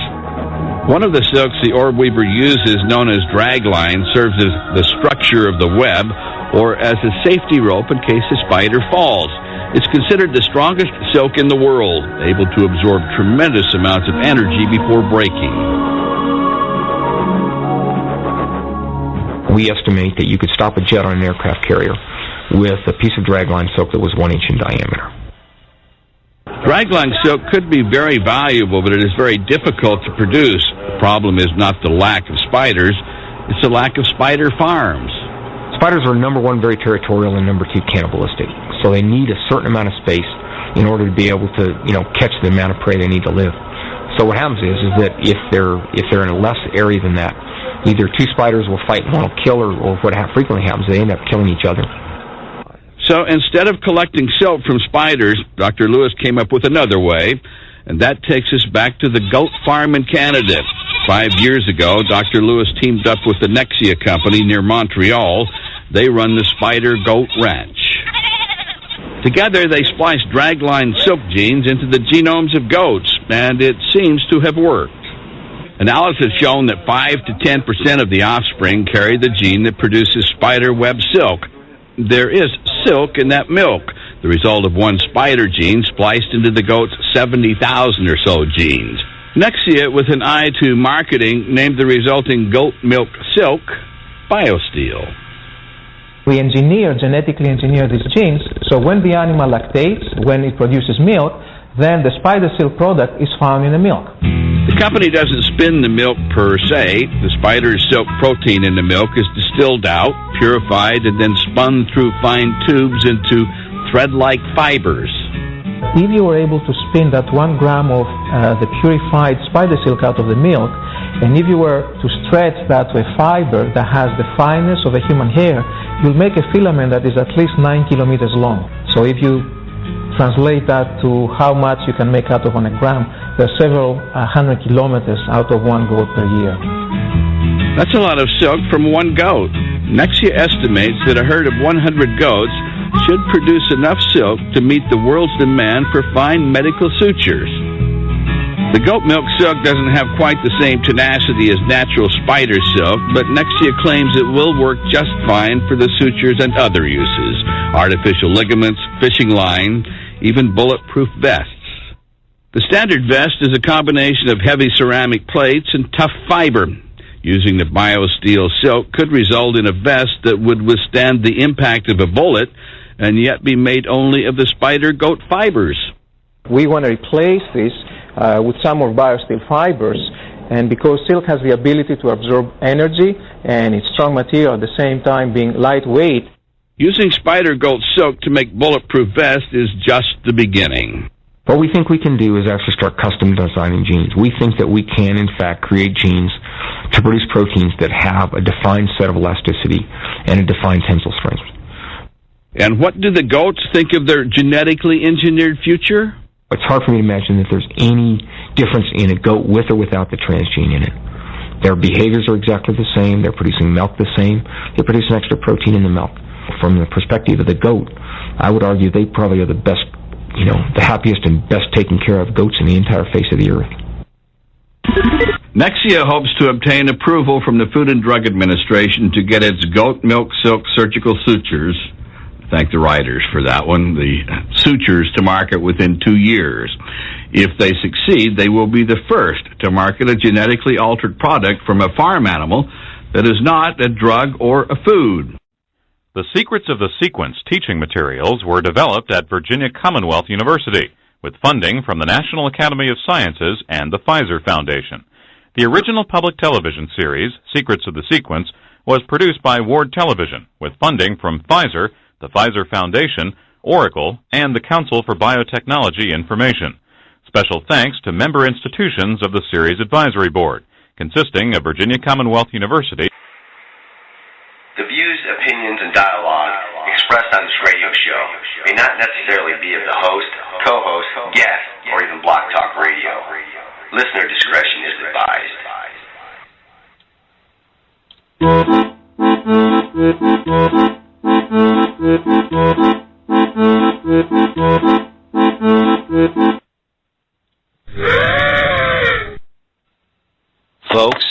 One of the silks the orb weaver uses, known as dragline, serves as the structure of the web or as a safety rope in case a spider falls. It's considered the strongest silk in the world, able to absorb tremendous amounts of energy before breaking. We estimate that you could stop a jet on an aircraft carrier with a piece of dragline silk that was 1 inch in diameter. Dragline silk could be very valuable, but it is very difficult to produce. The problem is not the lack of spiders, it's the lack of spider farms. Spiders are, number one, very territorial, and number two, cannibalistic. So they need a certain amount of space in order to be able to, catch the amount of prey they need to live. So what happens is that if they're in a less area than that, either two spiders will fight and one will kill, or what frequently happens, they end up killing each other. So instead of collecting silk from spiders, Dr. Lewis came up with another way, and that takes us back to the goat farm in Canada. 5 years ago, Dr. Lewis teamed up with the Nexia company near Montreal. They run the Spider Goat Ranch. Together, they spliced dragline silk genes into the genomes of goats, and it seems to have worked. Analysis has shown that 5 to 10% of the offspring carry the gene that produces spider web silk. There is silk in that milk, the result of one spider gene spliced into the goat's 70,000 or so genes. Nexia, with an eye to marketing, named the resulting goat milk silk BioSteel. We genetically engineer these genes, so when the animal lactates, when it produces milk, then the spider silk product is found in the milk. The company doesn't spin the milk per se. The spider silk protein in the milk is distilled out, purified, and then spun through fine tubes into thread-like fibers. If you were able to spin that 1 gram of the purified spider silk out of the milk, and if you were to stretch that to a fiber that has the fineness of a human hair, you'll make a filament that is at least 9 kilometers long. So if you translate that to how much you can make out of on a gram, there are several 100 kilometers out of one goat per year. That's a lot of silk from one goat. Nexia estimates that a herd of 100 goats should produce enough silk to meet the world's demand for fine medical sutures. The goat milk silk doesn't have quite the same tenacity as natural spider silk, but Nexia claims it will work just fine for the sutures and other uses: artificial ligaments, fishing line, even bulletproof vests. The standard vest is a combination of heavy ceramic plates and tough fiber. Using the BioSteel silk could result in a vest that would withstand the impact of a bullet and yet be made only of the spider goat fibers. We want to replace this with some more BioSteel fibers, and because silk has the ability to absorb energy and it's strong material at the same time being lightweight. Using spider goat silk to make bulletproof vests is just the beginning. What we think we can do is actually start custom designing genes. We think that we can, in fact, create genes to produce proteins that have a defined set of elasticity and a defined tensile strength. And what do the goats think of their genetically engineered future? It's hard for me to imagine that there's any difference in a goat with or without the transgene in it. Their behaviors are exactly the same. They're producing milk the same. They produce an extra protein in the milk. From the perspective of the goat, I would argue they probably are the best, the happiest and best taken care of goats in the entire face of the earth. Nexia hopes to obtain approval from the Food and Drug Administration to get its goat milk silk surgical sutures, thank the writers for that one, the sutures to market within 2 years. If they succeed, they will be the first to market a genetically altered product from a farm animal that is not a drug or a food. The Secrets of the Sequence teaching materials were developed at Virginia Commonwealth University with funding from the National Academy of Sciences and the Pfizer Foundation. The original public television series, Secrets of the Sequence, was produced by Ward Television with funding from Pfizer, the Pfizer Foundation, Oracle, and the Council for Biotechnology Information. Special thanks to member institutions of the Series Advisory Board, consisting of Virginia Commonwealth University, The views, opinions, and dialogue expressed on this radio show may not necessarily be of the host, co-host, guest, or even Block Talk Radio. Listener discretion is advised. Folks,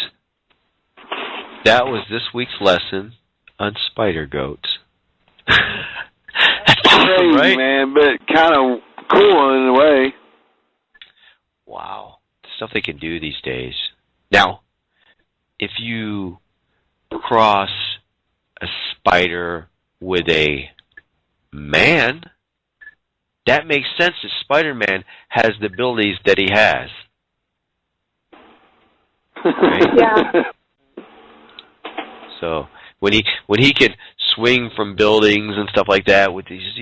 that was this week's lesson on spider goats. That's awesome, right? Man, but kind of cool in a way. Wow, the stuff they can do these days. Now, if you cross a spider with a man, that makes sense that Spider-Man has the abilities that he has. Right? Yeah. So when he can swing from buildings and stuff like that with these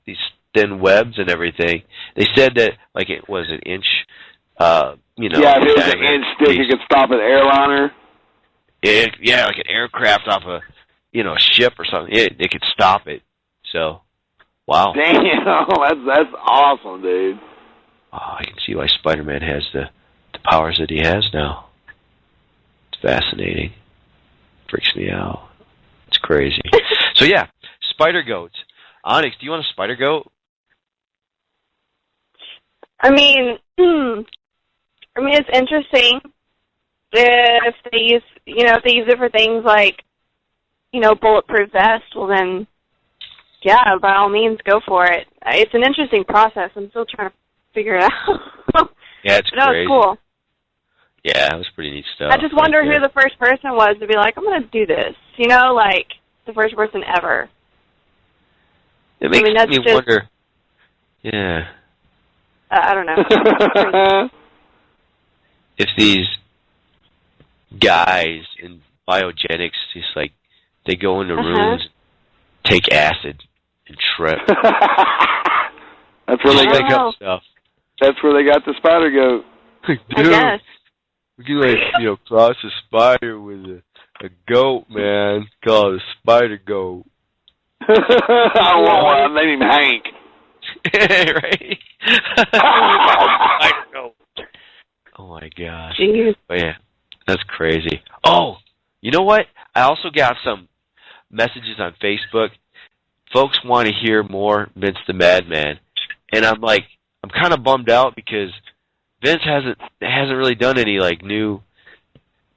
these thin webs and everything, they said that like it was an inch. Yeah, if it was an inch thick, it could stop an airliner. Yeah, like an aircraft off a ship or something. It could stop it. So, wow. Damn, that's awesome, dude. Oh, I can see why Spider-Man has the powers that he has now. It's fascinating. Freaks me out. It's crazy. So yeah, spider goats. Onyx, do you want a spider goat? I mean, it's interesting if they use it for things like, bulletproof vest. Well, then, yeah, by all means, go for it. It's an interesting process. I'm still trying to figure it out. Yeah, it's crazy. That was cool. Yeah, it was pretty neat stuff. I just wonder who the first person was to be like, I'm going to do this. Like the first person ever. It makes me wonder. Yeah. I don't know. If these guys in biogenics just like they go into rooms, take acid, and trip. That's where they got stuff. That's where they got the spider goat. Dude, I guess. We can cross a spider with a goat, man. Call it a spider goat. I want one. I name him Hank. Right? Oh my gosh. Jeez. But yeah, that's crazy. Oh, you know what? I also got some messages on Facebook. Folks want to hear more Vince the Madman, and I'm kind of bummed out because Vince hasn't really done any new,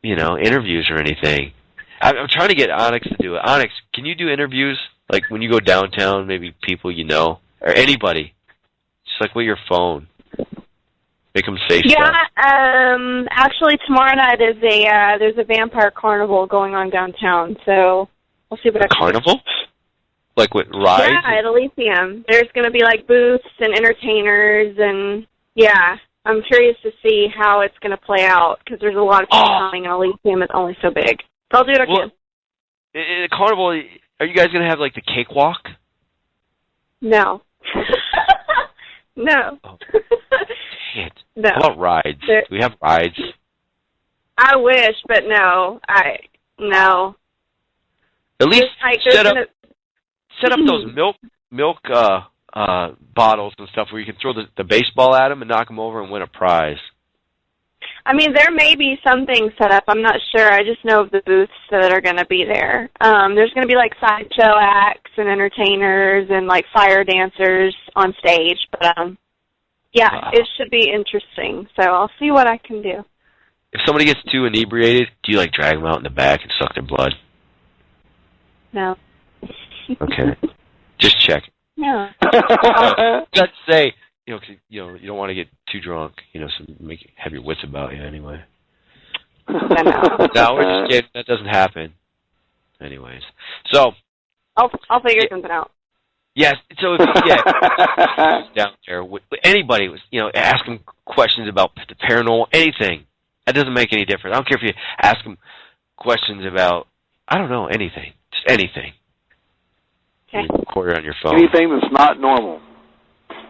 interviews or anything. I'm trying to get Onyx to do it. Onyx, can you do interviews when you go downtown? Maybe people or anybody, just with your phone, make them say stuff. Yeah, actually tomorrow night is there's a vampire carnival going on downtown, so we'll see what I can carnival. With rides? Yeah, at Elysium. There's going to be booths and entertainers, and yeah. I'm curious to see how it's going to play out, because there's a lot of people coming, and Elysium is only so big. So I'll do what I can. In a carnival, are you guys going to have, the cakewalk? No. No. Oh. Dang it. No. How about rides? Do we have rides? I wish, but no. No. At least set up those milk bottles and stuff where you can throw the baseball at them and knock them over and win a prize. I mean, there may be some things set up. I'm not sure. I just know of the booths that are going to be there. There's going to be sideshow acts and entertainers and fire dancers on stage. But yeah, wow. It should be interesting. So I'll see what I can do. If somebody gets too inebriated, do you drag them out in the back and suck their blood? No. Okay. Just check. Yeah. Let's say, you don't want to get too drunk, so have your wits about you anyway. No, we're just kidding. That doesn't happen. Anyways. So. I'll figure something out. Yes. So if down there, anybody was, ask them questions about the paranormal, anything. That doesn't make any difference. I don't care if you ask them questions about, I don't know, anything. Just anything. Okay. You record it on your phone. Anything that's not normal.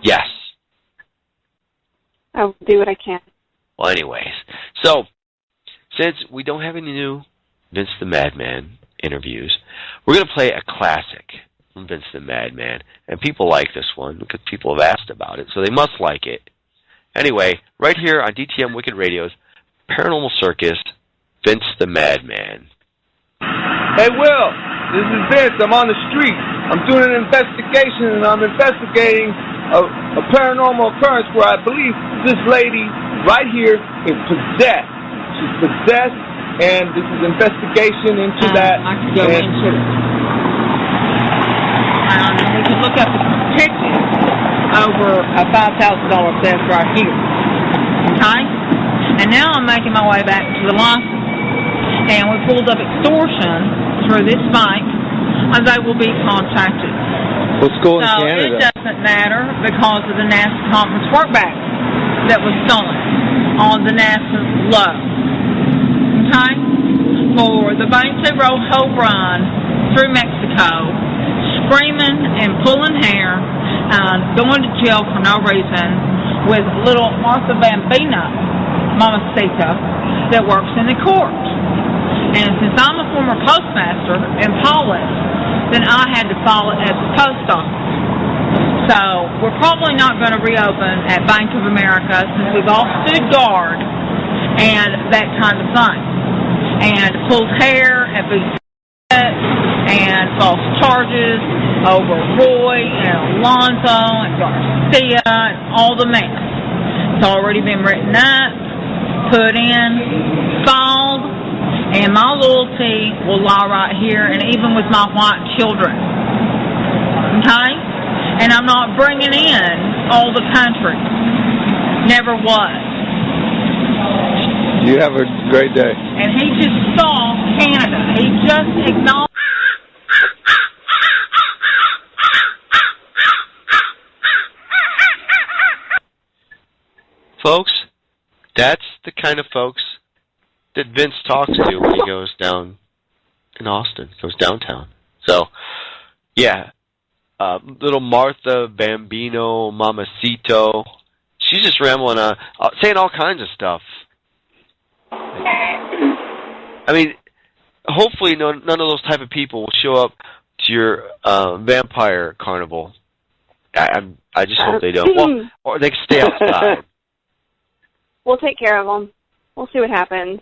Yes. I'll do what I can. Well, anyways. So, since we don't have any new Vince the Madman interviews. We're going to play a classic from Vince the Madman, and people like this one because people have asked about it, so they must like it. Anyway, right here on DTM Wicked Radio's Paranormal Circus, Vince the Madman. Hey, Will, this is Vince. I'm on the street. I'm doing an investigation, and I'm investigating a paranormal occurrence where I believe this lady right here is possessed. She's possessed, and this is investigation into that. I could go into it. And we can look up the pictures over a $5,000 theft right here. Okay? And now I'm making my way back to the license. And we pulled up extortion through this bank, and they will be contacted. What school in So Canada? it doesn't matter because of the NASA conference workback that was stolen on the NASA low. Okay? For the bank to roll whole run through Mexico, screaming and pulling hair, going to jail for no reason with little Martha Bambino, Mamacita, that works in the court. And since I'm a former postmaster in Paulus, then I had to file it at the post office. So we're probably not going to reopen at Bank of America since we've all stood guard and that kind of thing. And pulled hair and false charges over Roy and Alonzo and Garcia and all the mess. It's already been written up, put in, filed, and my loyalty will lie right here, and even with my white children. Okay? And I'm not bringing in all the countries. Never was. You have a great day. And he just saw Canada. He just acknowledged. Folks, that's the kind of folks that Vince talks to when he goes down in Austin, goes downtown. So, yeah, little Martha Bambino, Mamacito, she's just rambling on, saying all kinds of stuff. I mean, hopefully none of those type of people will show up to your vampire carnival. I just hope they don't. Well, or they can stay outside. We'll take care of them. We'll see what happens.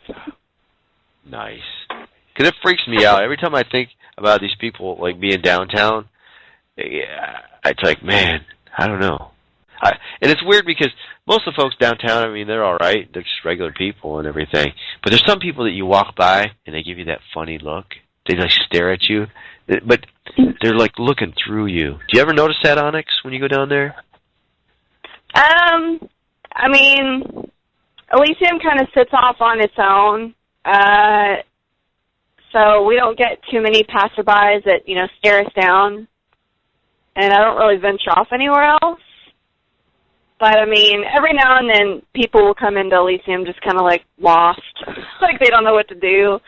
Nice. Because it freaks me out. Every time I think about these people, like, being downtown, it's like, man, I don't know. And it's weird because most of the folks downtown, I mean, they're all right. They're just regular people and everything. But there's some people that you walk by and they give you that funny look. They, like, stare at you. But they're, like, looking through you. Do you ever notice that, Onyx, when you go down there? I mean, Elysium kind of sits off on its own. So we don't get too many passerbys that, stare us down. And I don't really venture off anywhere else. But, I mean, every now and then people will come into Elysium just kind of, like, lost. Like they don't know what to do.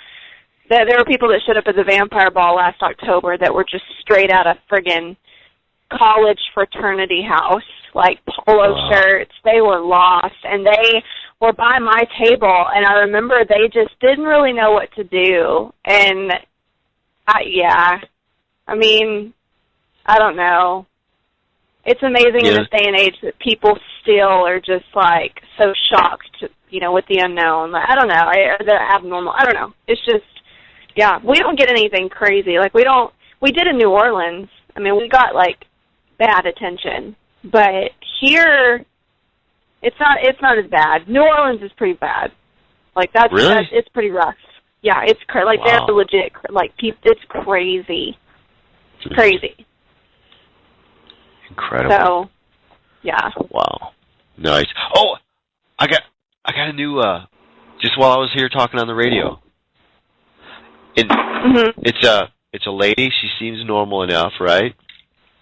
There were people that showed up at the Vampire Ball last October that were just straight out of friggin' college fraternity house, like polo shirts. They were lost, and they were by my table, and I remember they just didn't really know what to do. And, I mean, I don't know. It's amazing in this day and age that people still are just, like, so shocked, with the unknown. Like, I don't know. Or the abnormal. I don't know. It's just, we don't get anything crazy. Like, we did in New Orleans. I mean, we got, like, bad attention. But here, it's not as bad. New Orleans is pretty bad. Like, it's pretty rough. Yeah, it's like, they're legit, like, it's crazy. It's crazy. Incredible. So, yeah. Wow. Nice. Oh, I got a new, just while I was here talking on the radio. It's a lady. She seems normal enough, right?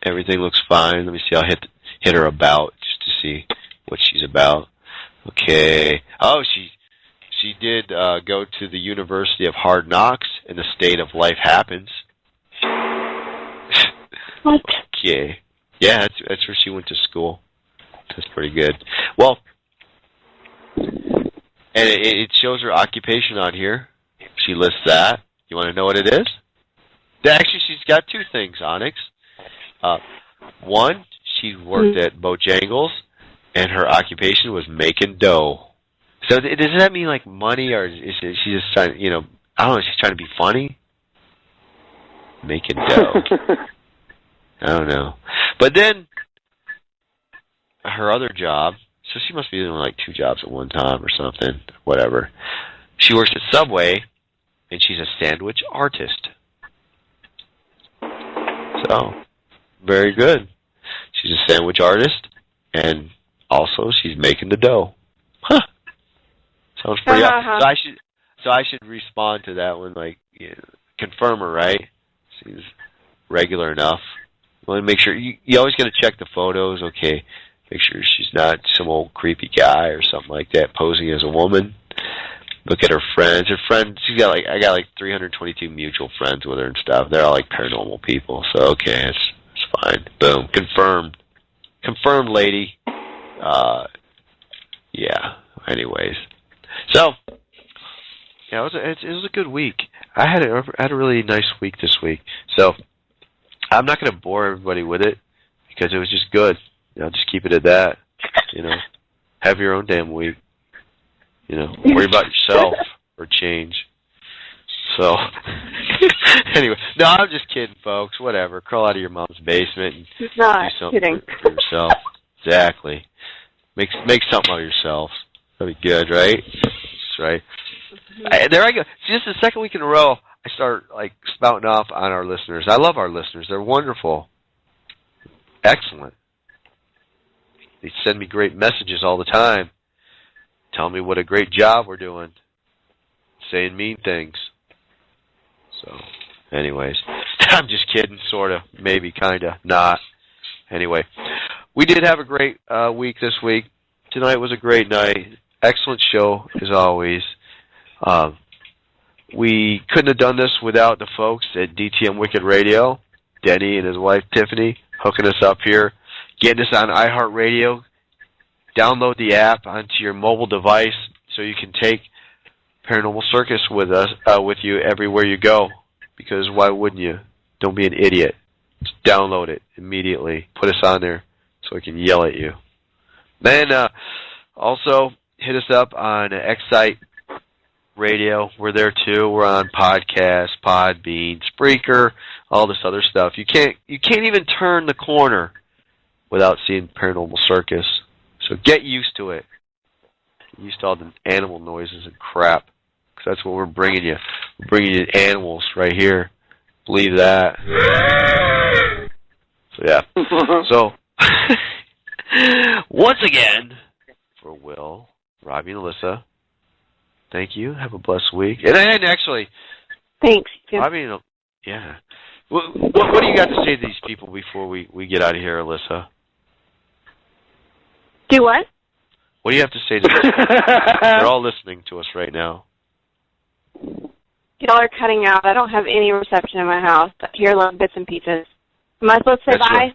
Everything looks fine. Let me see. I'll hit her about just to see what she's about. Okay. Oh, she did go to the University of Hard Knocks in the state of Life Happens. What? Okay. Yeah, that's where she went to school. That's pretty good. Well, and it shows her occupation on here. She lists that. You want to know what it is? Actually, she's got two things, Onyx. One, she worked at Bojangles, and her occupation was making dough. So does that mean like money, or is she just trying? You know, I don't know. She's trying to be funny. Making dough. I don't know. But then her other job. So she must be doing like two jobs at one time or something. Whatever. She works at Subway, and she's a sandwich artist. So, very good. She's a sandwich artist, and also she's making the dough. Huh. Sounds pretty awesome. So I should respond to that one, like, confirm her, right? Seems regular enough. You want to make sure, you always got to check the photos, okay. Make sure she's not some old creepy guy or something like that posing as a woman. Look at her friends. Her friends, I got like 322 mutual friends with her and stuff. They're all like paranormal people. So okay, it's fine. Boom, confirmed. Confirmed, lady. Yeah. Anyways, so yeah, it was a good week. I had a really nice week this week. So I'm not going to bore everybody with it because it was just good. I'll just keep it at that. Have your own damn week. Worry about yourself or change. So, anyway, no, I'm just kidding, folks. Whatever. Crawl out of your mom's basement and do something for yourself. Exactly. Make something of yourself. That'd be good, right? That's right. There I go. See, this is the second week in a row I start like spouting off on our listeners. I love our listeners. They're wonderful. Excellent. They send me great messages all the time. Tell me what a great job we're doing. Saying mean things. So, anyways. I'm just kidding, sort of. Maybe, kind of. Not. Anyway. We did have a great week this week. Tonight was a great night. Excellent show, as always. We couldn't have done this without the folks at DTM Wicked Radio. Denny and his wife, Tiffany, hooking us up here. Getting us on iHeartRadio. Download the app onto your mobile device so you can take Paranormal Circus with you everywhere you go. Because why wouldn't you? Don't be an idiot. Just download it immediately. Put us on there so we can yell at you. Then also hit us up on Excite Radio. We're there too. We're on podcast, Podbean, Spreaker, all this other stuff. You can't even turn the corner without seeing Paranormal Circus. So get used to it. Get used to all the animal noises and crap. Because that's what we're bringing you. We're bringing you animals right here. Believe that. So, yeah. So, once again, for Will, Robbie, and Alyssa, thank you. Have a blessed week. And actually, thanks. Robbie, yeah. What do you got to say to these people before we get out of here, Alyssa? Do what? What do you have to say to them? They're all listening to us right now. Y'all are cutting out. I don't have any reception in my house. I hear little bits and pieces. Am I supposed to say bye?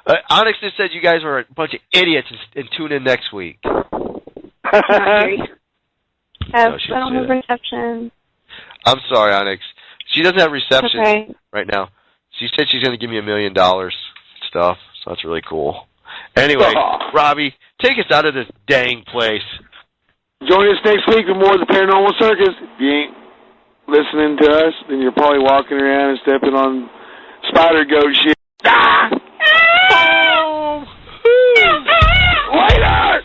Right. Onyx just said you guys are a bunch of idiots and tune in next week. I don't have reception. I'm sorry, Onyx. She doesn't have reception right now. She said she's going to give me $1 million stuff, so that's really cool. Anyway, Robbie, take us out of this dang place. Join us next week for more of the Paranormal Circus. If you ain't listening to us, then you're probably walking around and stepping on spider goat shit. Ah! Oh! Later!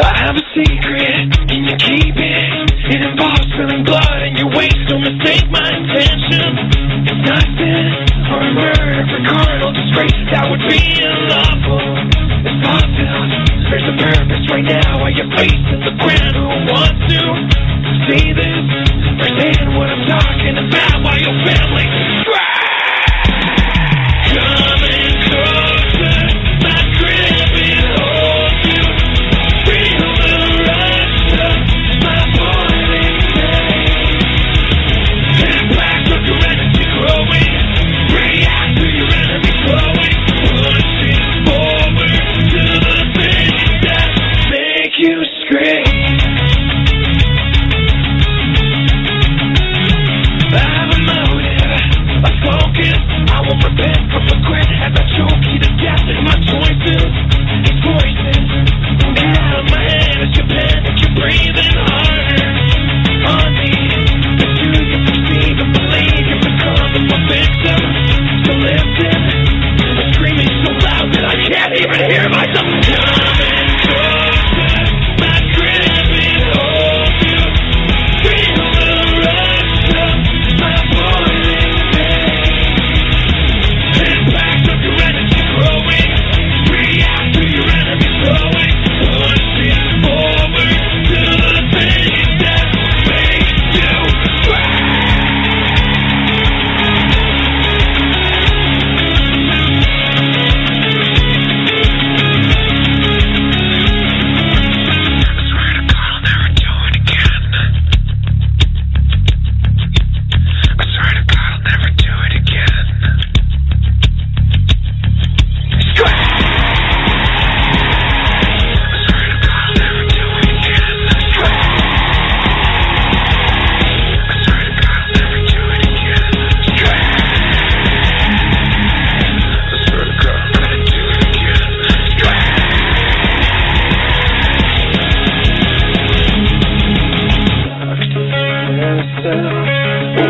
I have a secret, and you keep it. It involves spilling blood, and your waste. Don't mistake my intention. It's nothing, or a murder for carnal disgrace. That would be unlawful. It's possible. There's a purpose right now. While you're facing the ground, who wants to see this? Understand what I'm talking about? While your family coming closer, my grip it holds you. Feel the rush of my boiling pain. And black of your energy growing. React to your enemy glowing. Pushing forward to the finish. secret. I have a motive, a focus. I won't repent for regret as I choke you to death in my choices. These voices get out of my head as you panic, you're breathing harder on me. But do you perceive and believe you're becoming a victim? So listen, I'm screaming so loud that I can't even hear myself. Coming closer, my gripping hold you. Feel the rush of my boiling pain. Impact of your energy growing. React to your enemy flowing. Pushing forward to the things that make you cry.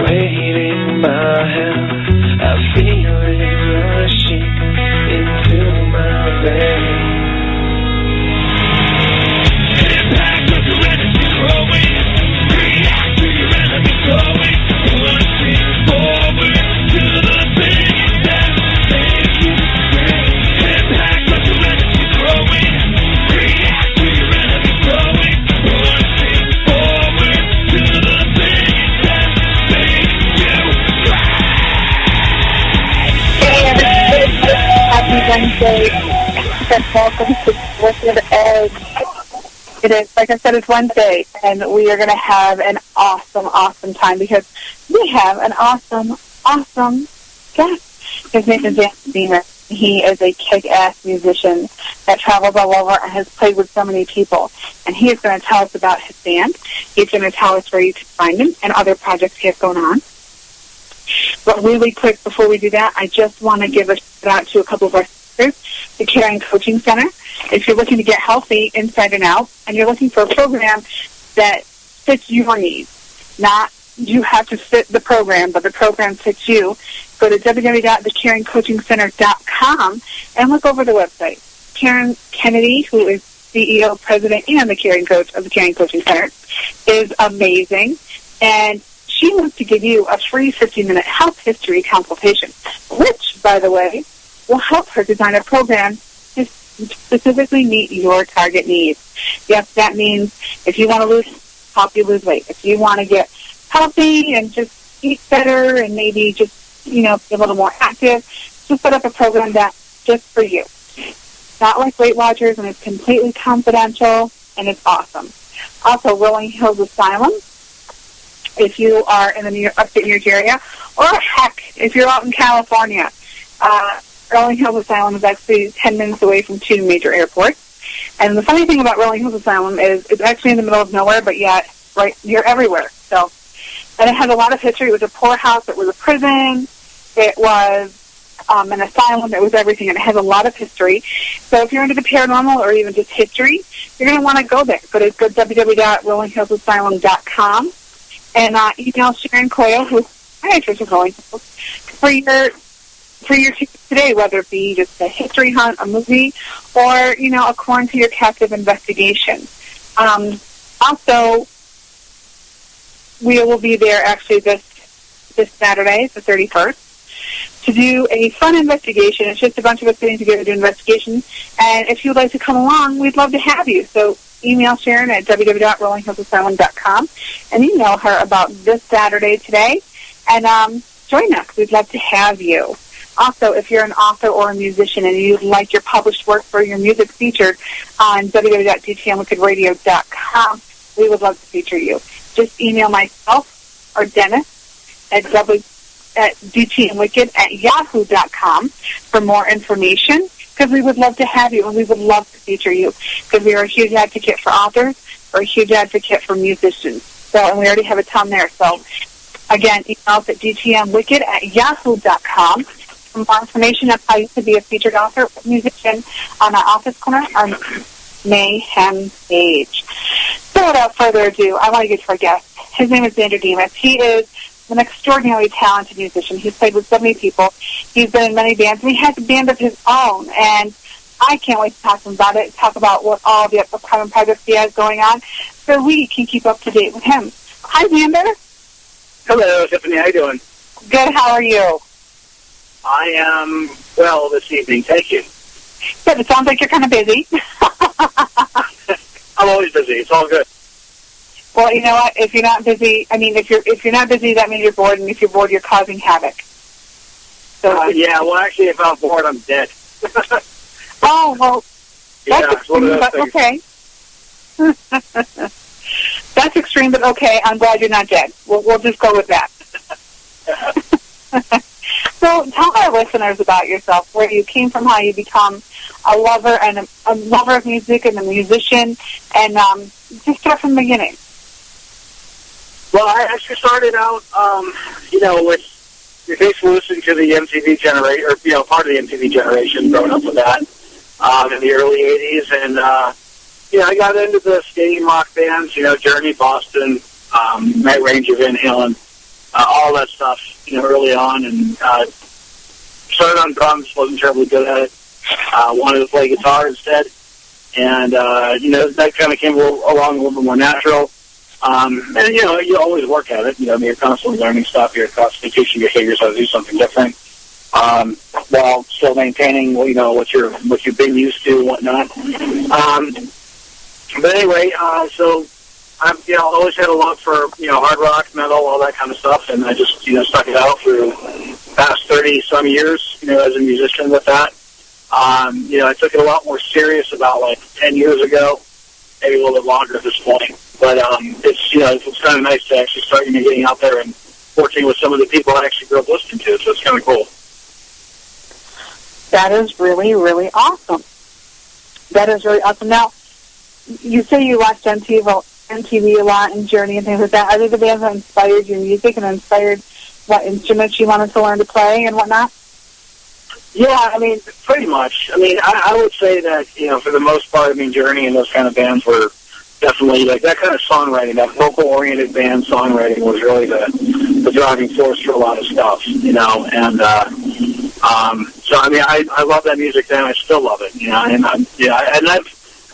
Waiting my hand, I feel it rushing into my veins. Impact of your energy growing. React to your enemy flowing. Pushing forward to the things that make you scream. Impact of your energy growing. React to your enemy flowing. Pushing forward to the things that make you cry. Happy Wednesday. Welcome to Wicked Edge. It is, like I said, it's Wednesday, and we are going to have an awesome time because we have an awesome guest. His name is Dan Beamer. He is a kick-ass musician that travels all over and has played with so many people. And he is going to tell us about his band. He's going to tell us where you can find him and other projects he has going on. But really quick, before we do that, I just want to give a shout-out to a couple of our sponsors, the Caring Coaching Center. If you're looking to get healthy inside and out, and you're looking for a program that fits your needs, not you have to fit the program, but the program fits you, go to www.thecaringcoachingcenter.com and look over the website. Karen Kennedy, who is CEO, President, and the Caring Coach of the Caring Coaching Center, is amazing, and she wants to give you a free 15-minute health history consultation, which, by the way, will help her design a program to specifically meet your target needs. Yes, that means if you want to help you lose weight, if you want to get healthy and just eat better and maybe just, be a little more active, just set up a program that's just for you. Not like Weight Watchers, and it's completely confidential, and it's awesome. Also, Rolling Hills Asylum, if you are in the upstate New York area, or heck, if you're out in California, Rolling Hills Asylum is actually 10 minutes away from 2 major airports. And the funny thing about Rolling Hills Asylum is it's actually in the middle of nowhere, but yet you're everywhere. So, and it has a lot of history. It was a poorhouse. It was a prison. It was an asylum. It was everything, and it has a lot of history. So if you're into the paranormal or even just history, you're going to want to go there. Go to www.rollinghillsasylum.com and email Sharon Coyle, who's psychiatrist of Rolling Hills, for your tickets today, whether it be just a history hunt, a movie, or, a quarantine your captive investigation. Also, we will be there actually this Saturday, the 31st, to do a fun investigation. It's just a bunch of us getting together to do an investigation. And if you'd like to come along, we'd love to have you. So email Sharon at www.rollinghillsasylum.com and email her about this Saturday today. And join us. We'd love to have you. Also, if you're an author or a musician and you'd like your published work for your music featured on www.dtmwickedradio.com, we would love to feature you. Just email myself or Dennis at dtmwicked@yahoo.com for more information, because we would love to have you and we would love to feature you, because we are a huge advocate for authors We're a huge advocate for musicians. So, and we already have a ton there. So, again, email us at dtmwicked@yahoo.com. For more information on how you could be a featured author or musician on our office corner, our Mayhem page. So without further ado, I want to get to our guest. His name is Xander Demas. He is an extraordinarily talented musician. He's played with so many people. He's been in many bands, and he has a band of his own. And I can't wait to talk to him about it, talk about what all the upcoming projects he has going on, so we can keep up to date with him. Hi, Xander. Hello, Tiffany. How you doing? Good. How are you? I am well this evening. Thank you. Good. It sounds like you're kind of busy. I'm always busy. It's all good. Well, you know what? If you're not busy, if you're not busy, that means you're bored, and if you're bored, you're causing havoc. So yeah. Well, actually, if I'm bored, I'm dead. Oh well. That's extreme, but okay. That's extreme, but okay. I'm glad you're not dead. We'll just go with that. So tell our listeners about yourself, where you came from, how you become a lover and a lover of music and a musician, and just start from the beginning. Well, I actually started out, with you're basically listening to the MTV generation, or part of the MTV generation, growing up with that in the early '80s, and I got into the skating rock bands, Journey, Boston, Night Ranger, Van Halen. All that stuff, early on, and started on drums, wasn't terribly good at it. Wanted to play guitar instead, and, that kind of came along a little bit more natural. And, you always work at it. You're constantly learning stuff. You're constantly teaching your fingers how to do something different, while still maintaining, what you've been used to and whatnot. But anyway, so I've always had a love for hard rock, metal, all that kind of stuff, and I just stuck it out through the past 30-some years as a musician with that. I took it a lot more serious about 10 years ago, maybe a little bit longer at this point. But it's kind of nice to actually start getting out there and working with some of the people I actually grew up listening to. So it's kind of cool. That is really, really awesome. That is really awesome. Now, you say you watched MTV a lot and Journey and things like that. Are there the bands that inspired your music and inspired what instruments you wanted to learn to play and whatnot? Yeah, pretty much. I would say that, for the most part, Journey and those kind of bands were definitely, that kind of songwriting, that vocal-oriented band songwriting was really the driving force for a lot of stuff, and, so, I love that music then. I still love it, and I've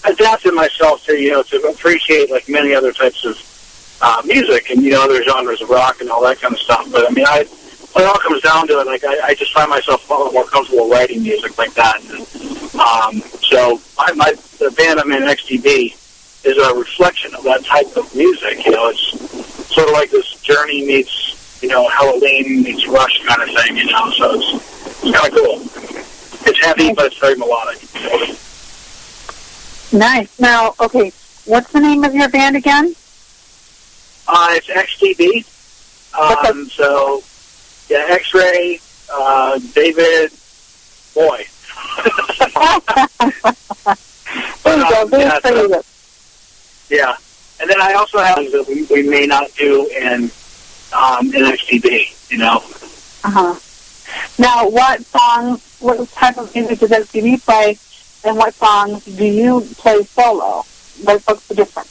adapted myself to appreciate many other types of music and other genres of rock and all that kind of stuff. But when it all comes down to it, I just find myself a little more comfortable writing music like that. And, so the band I'm in, XTB, is a reflection of that type of music. It's sort of like this Journey meets Halloween meets Rush kind of thing. So it's kind of cool. It's heavy, but it's very melodic. Nice. Now, okay, what's the name of your band again? It's XTB. So, yeah, X-Ray, David, Boy. There you go. Very creative. Yeah. And then I also have things that we may not do in XTB, Uh-huh. Now, what type of music does XTB play? And what songs do you play solo? What's the difference?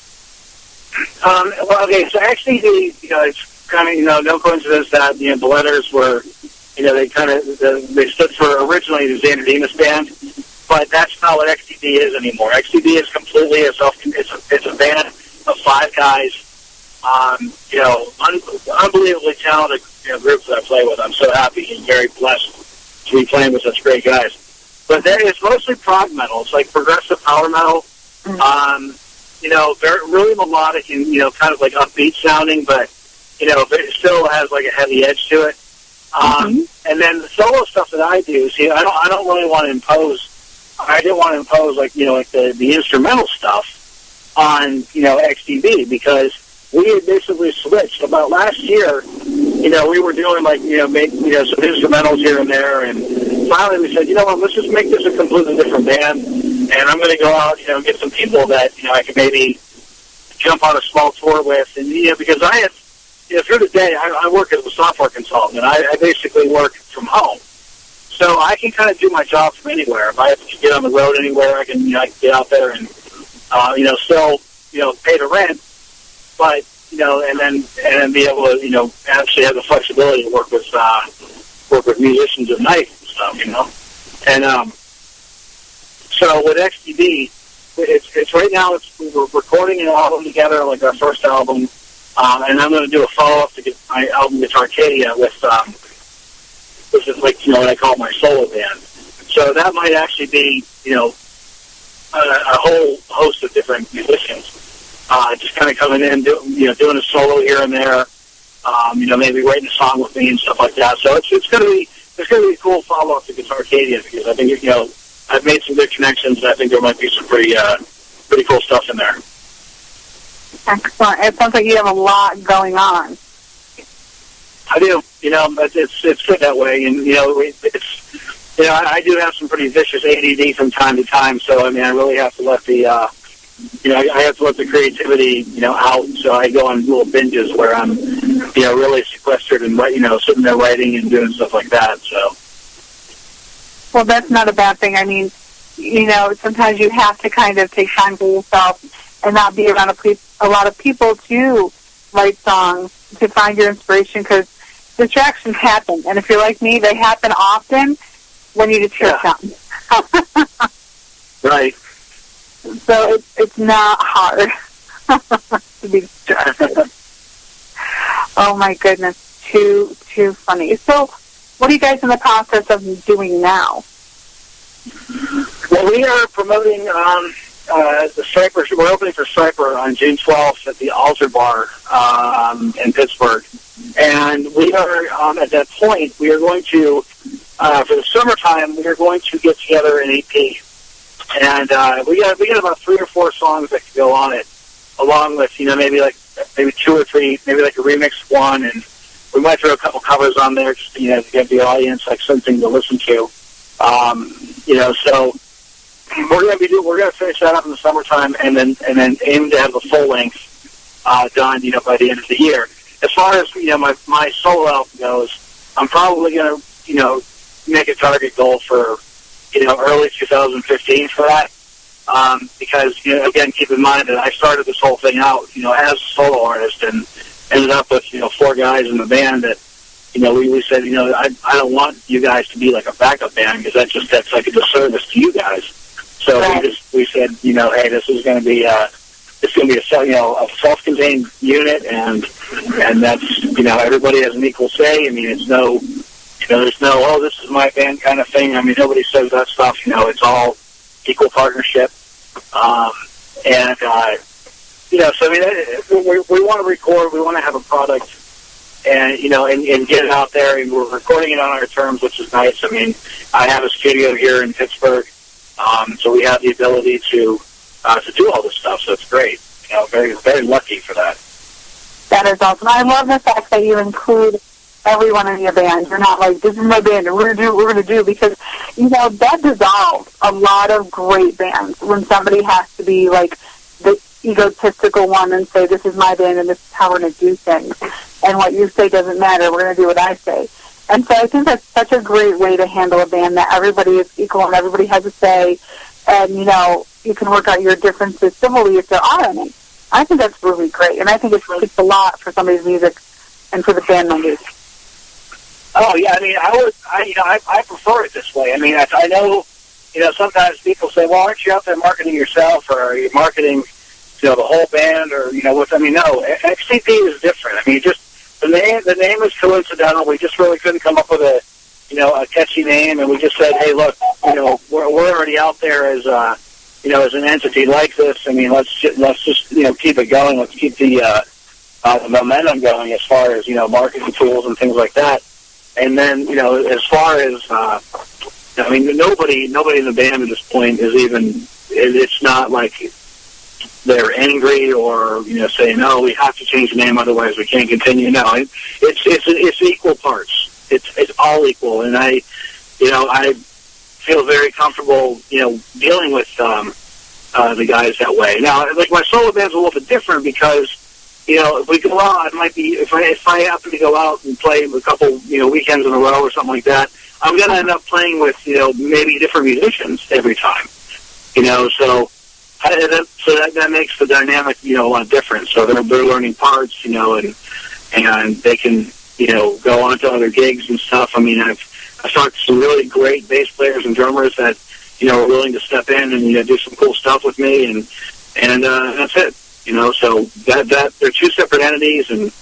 So actually, it's kind of, no coincidence that, the letters were, they stood for originally the Xander Demas Band, but that's not what XTB is anymore. XTB is completely it's a band of 5 guys, unbelievably talented group that I play with. I'm so happy and very blessed to be playing with such great guys. But it's mostly prog metal. It's like progressive power metal. Very really melodic and kind of upbeat sounding, but it still has a heavy edge to it. And then the solo stuff that I do, I don't really want to impose. I didn't want to impose the instrumental stuff on XTB, because we had basically switched about last year. We were doing some instrumentals here and there, and finally we said, let's just make this a completely different band, and I'm going to go out, and get some people that I can maybe jump on a small tour with, and because I had, through the day I work as a software consultant, and I basically work from home, so I can kind of do my job from anywhere. If I have to get on the road anywhere, I can get out there and still pay the rent, but and then be able to actually have the flexibility to work with musicians at night and stuff, and so with XTB, it's right now we're recording an album together, like our first album, and I'm going to do a follow up to get my album Guitarcadia which is like what I call my solo band. So that might actually be a whole host of different musicians, just kind of coming in, doing a solo here and there, maybe writing a song with me and stuff like that. So it's going to be a cool follow up to Guitarcadia, because I think I've made some good connections, and I think there might be some pretty cool stuff in there. Excellent. It sounds like you have a lot going on. I do. It's good that way, and I do have some pretty vicious ADD from time to time. So I really have to let the I have to let the creativity out. So I go on little binges where I'm really sequestered and sitting there writing and doing stuff like that. So. Well, that's not a bad thing. Sometimes you have to kind of take time for yourself and not be around a lot of people to write songs, to find your inspiration, because distractions happen. And if you're like me, they happen often when you just hear something. Right. So it's not hard to be distracted. Oh, my goodness. Too funny. So what are you guys in the process of doing now? Well, we are promoting the Striper. We're opening for Striper on June 12th at the Altar Bar in Pittsburgh. And we are, at that point, we are going to, for the summertime, we are going to get together an EP. And we got about 3 or 4 songs that can go on it, along with, maybe 2 or 3, maybe like a remix one, and we might throw a couple covers on there just to give the audience like something to listen to. So we're gonna finish that up in the summertime, and then aim to have the full length done by the end of the year. As far as my solo album goes, I'm probably gonna make a target goal for early 2015 for that, because again, keep in mind that I started this whole thing out as a solo artist, and ended up with 4 guys in the band that we said I don't want you guys to be like a backup band, because that's like a disservice to you guys. So we said hey, this is going to be a self-contained unit, and that's everybody has an equal say. It's no there's no this is my band kind of thing. Nobody says that stuff. It's all equal partnership, and so we want to record, we want to have a product, and and get it out there, and we're recording it on our terms, which is nice. I have a studio here in Pittsburgh, so we have the ability to do all this stuff, so it's great. Very, very lucky for that. That is awesome. I love the fact that you include everyone in your band. You're not like, this is my band, and we're going to do, because, that dissolves a lot of great bands when somebody has to be like the egotistical one and say, this is my band and this is how we're going to do things. And what you say doesn't matter. We're going to do what I say. And so I think that's such a great way to handle a band, that everybody is equal and everybody has a say. And, you can work out your differences civilly if there are any. I think that's really great. And I think it takes a lot for somebody's music and for the band members. Oh, yeah. I prefer it this way. I know, sometimes people say, well, aren't you out there marketing yourself, or are you marketing the whole band, or what? No, XTP is different. Just the name is coincidental. We just really couldn't come up with a catchy name, and we just said, hey, look, we're already out there as as an entity like this. Let's just keep it going. Let's keep the momentum going as far as marketing tools and things like that. And then as far as nobody in the band at this point is even. It's not like they're angry or saying, no, we have to change the name, otherwise we can't continue. No, it's equal parts. It's all equal, and I feel very comfortable dealing with the guys that way. Now, like my solo band's a little bit different because, if we go out, if I happen to go out and play a couple, weekends in a row or something like that, I'm going to end up playing with, maybe different musicians every time, so that makes the dynamic, a lot different. So they're learning parts, and they can, go on to other gigs and stuff. I mean, I've talked to some really great bass players and drummers that, are willing to step in and, do some cool stuff with me, and that's it. So that they're two separate entities, and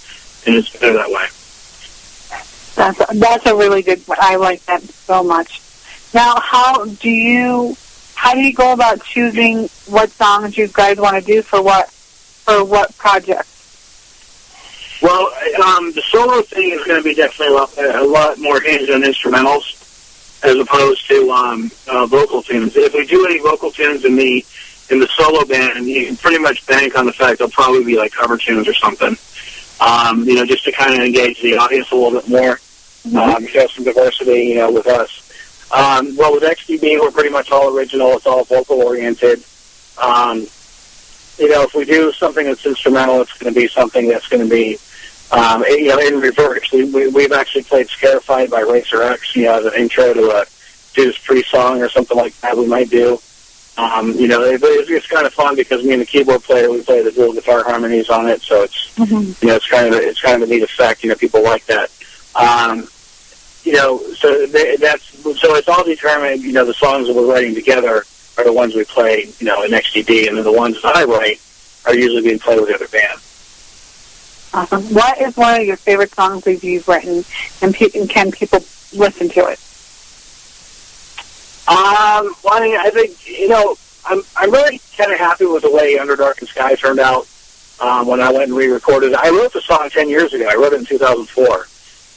it's better that way. That's a really good one. I like that so much. Now, how do you go about choosing what songs you guys want to do for what project? Well, the solo thing is going to be definitely a lot more hinged on instrumentals as opposed to vocal tunes. If we do any vocal tunes in the solo band, you can pretty much bank on the fact they'll probably be like cover tunes or something. Just to kind of engage the audience a little bit more, show some diversity, with us. Well, with XTB, we're pretty much all original. It's all vocal oriented. If we do something that's instrumental, it's going to be something that's going to be, in reverse. We've actually played Scarified by Racer X, as an intro to a Judas Priest song or something like that we might do. It's kind of fun because me and the keyboard player, we play the dual guitar harmonies on it, so it's, it's kind of a neat effect. People like that. So it's all determined. The songs that we're writing together are the ones we play, in XTD, and then the ones that I write are usually being played with the other band. Awesome. What is one of your favorite songs that you've written, and can people listen to it? I think, I'm really kind of happy with the way Under Dark and Sky turned out when I went and re-recorded it. I wrote the song 10 years ago. I wrote it in 2004,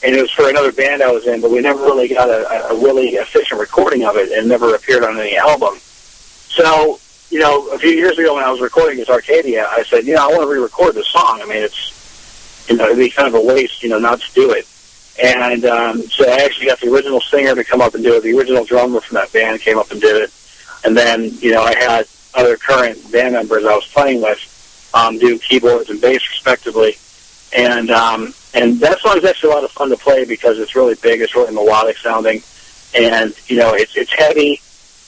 and it was for another band I was in, but we never really got a really efficient recording of it, and never appeared on any album. So, a few years ago when I was recording this Arcadia, I said, I want to re-record this song. I mean, it's, it'd be kind of a waste, not to do it. And so I actually got the original singer to come up and do it. The original drummer from that band came up and did it. And then, I had other current band members I was playing with do keyboards and bass respectively. And that song is actually a lot of fun to play because it's really big, it's really melodic sounding, and it's heavy,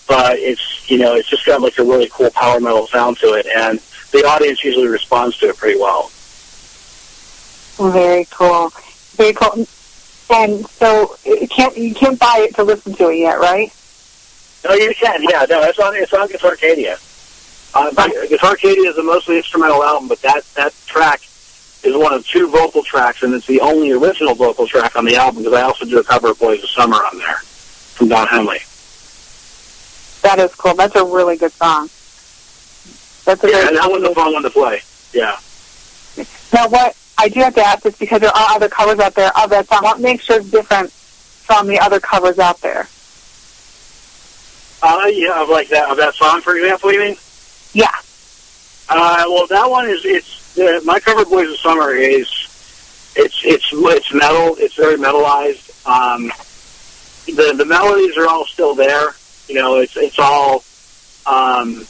but it's just got like a really cool power metal sound to it, and the audience usually responds to it pretty well. Very cool. Very cool. And so you can't buy it to listen to it yet, right? No, you can. Yeah, no, it's on Guitarcadia. Guitarcadia is a mostly instrumental album, but that track is one of two vocal tracks, and it's the only original vocal track on the album because I also do a cover of Boys of Summer on there from Don Henley. That is cool. That's a really good song. That was a fun one to play. Yeah. Now, what I do have to ask is because there are other covers out there of that song. What makes it different from the other covers out there? Of that song, for example, you mean? Yeah. Well, that one is my cover of Boys of Summer it's metal. It's very metalized. The melodies are all still there. It's all like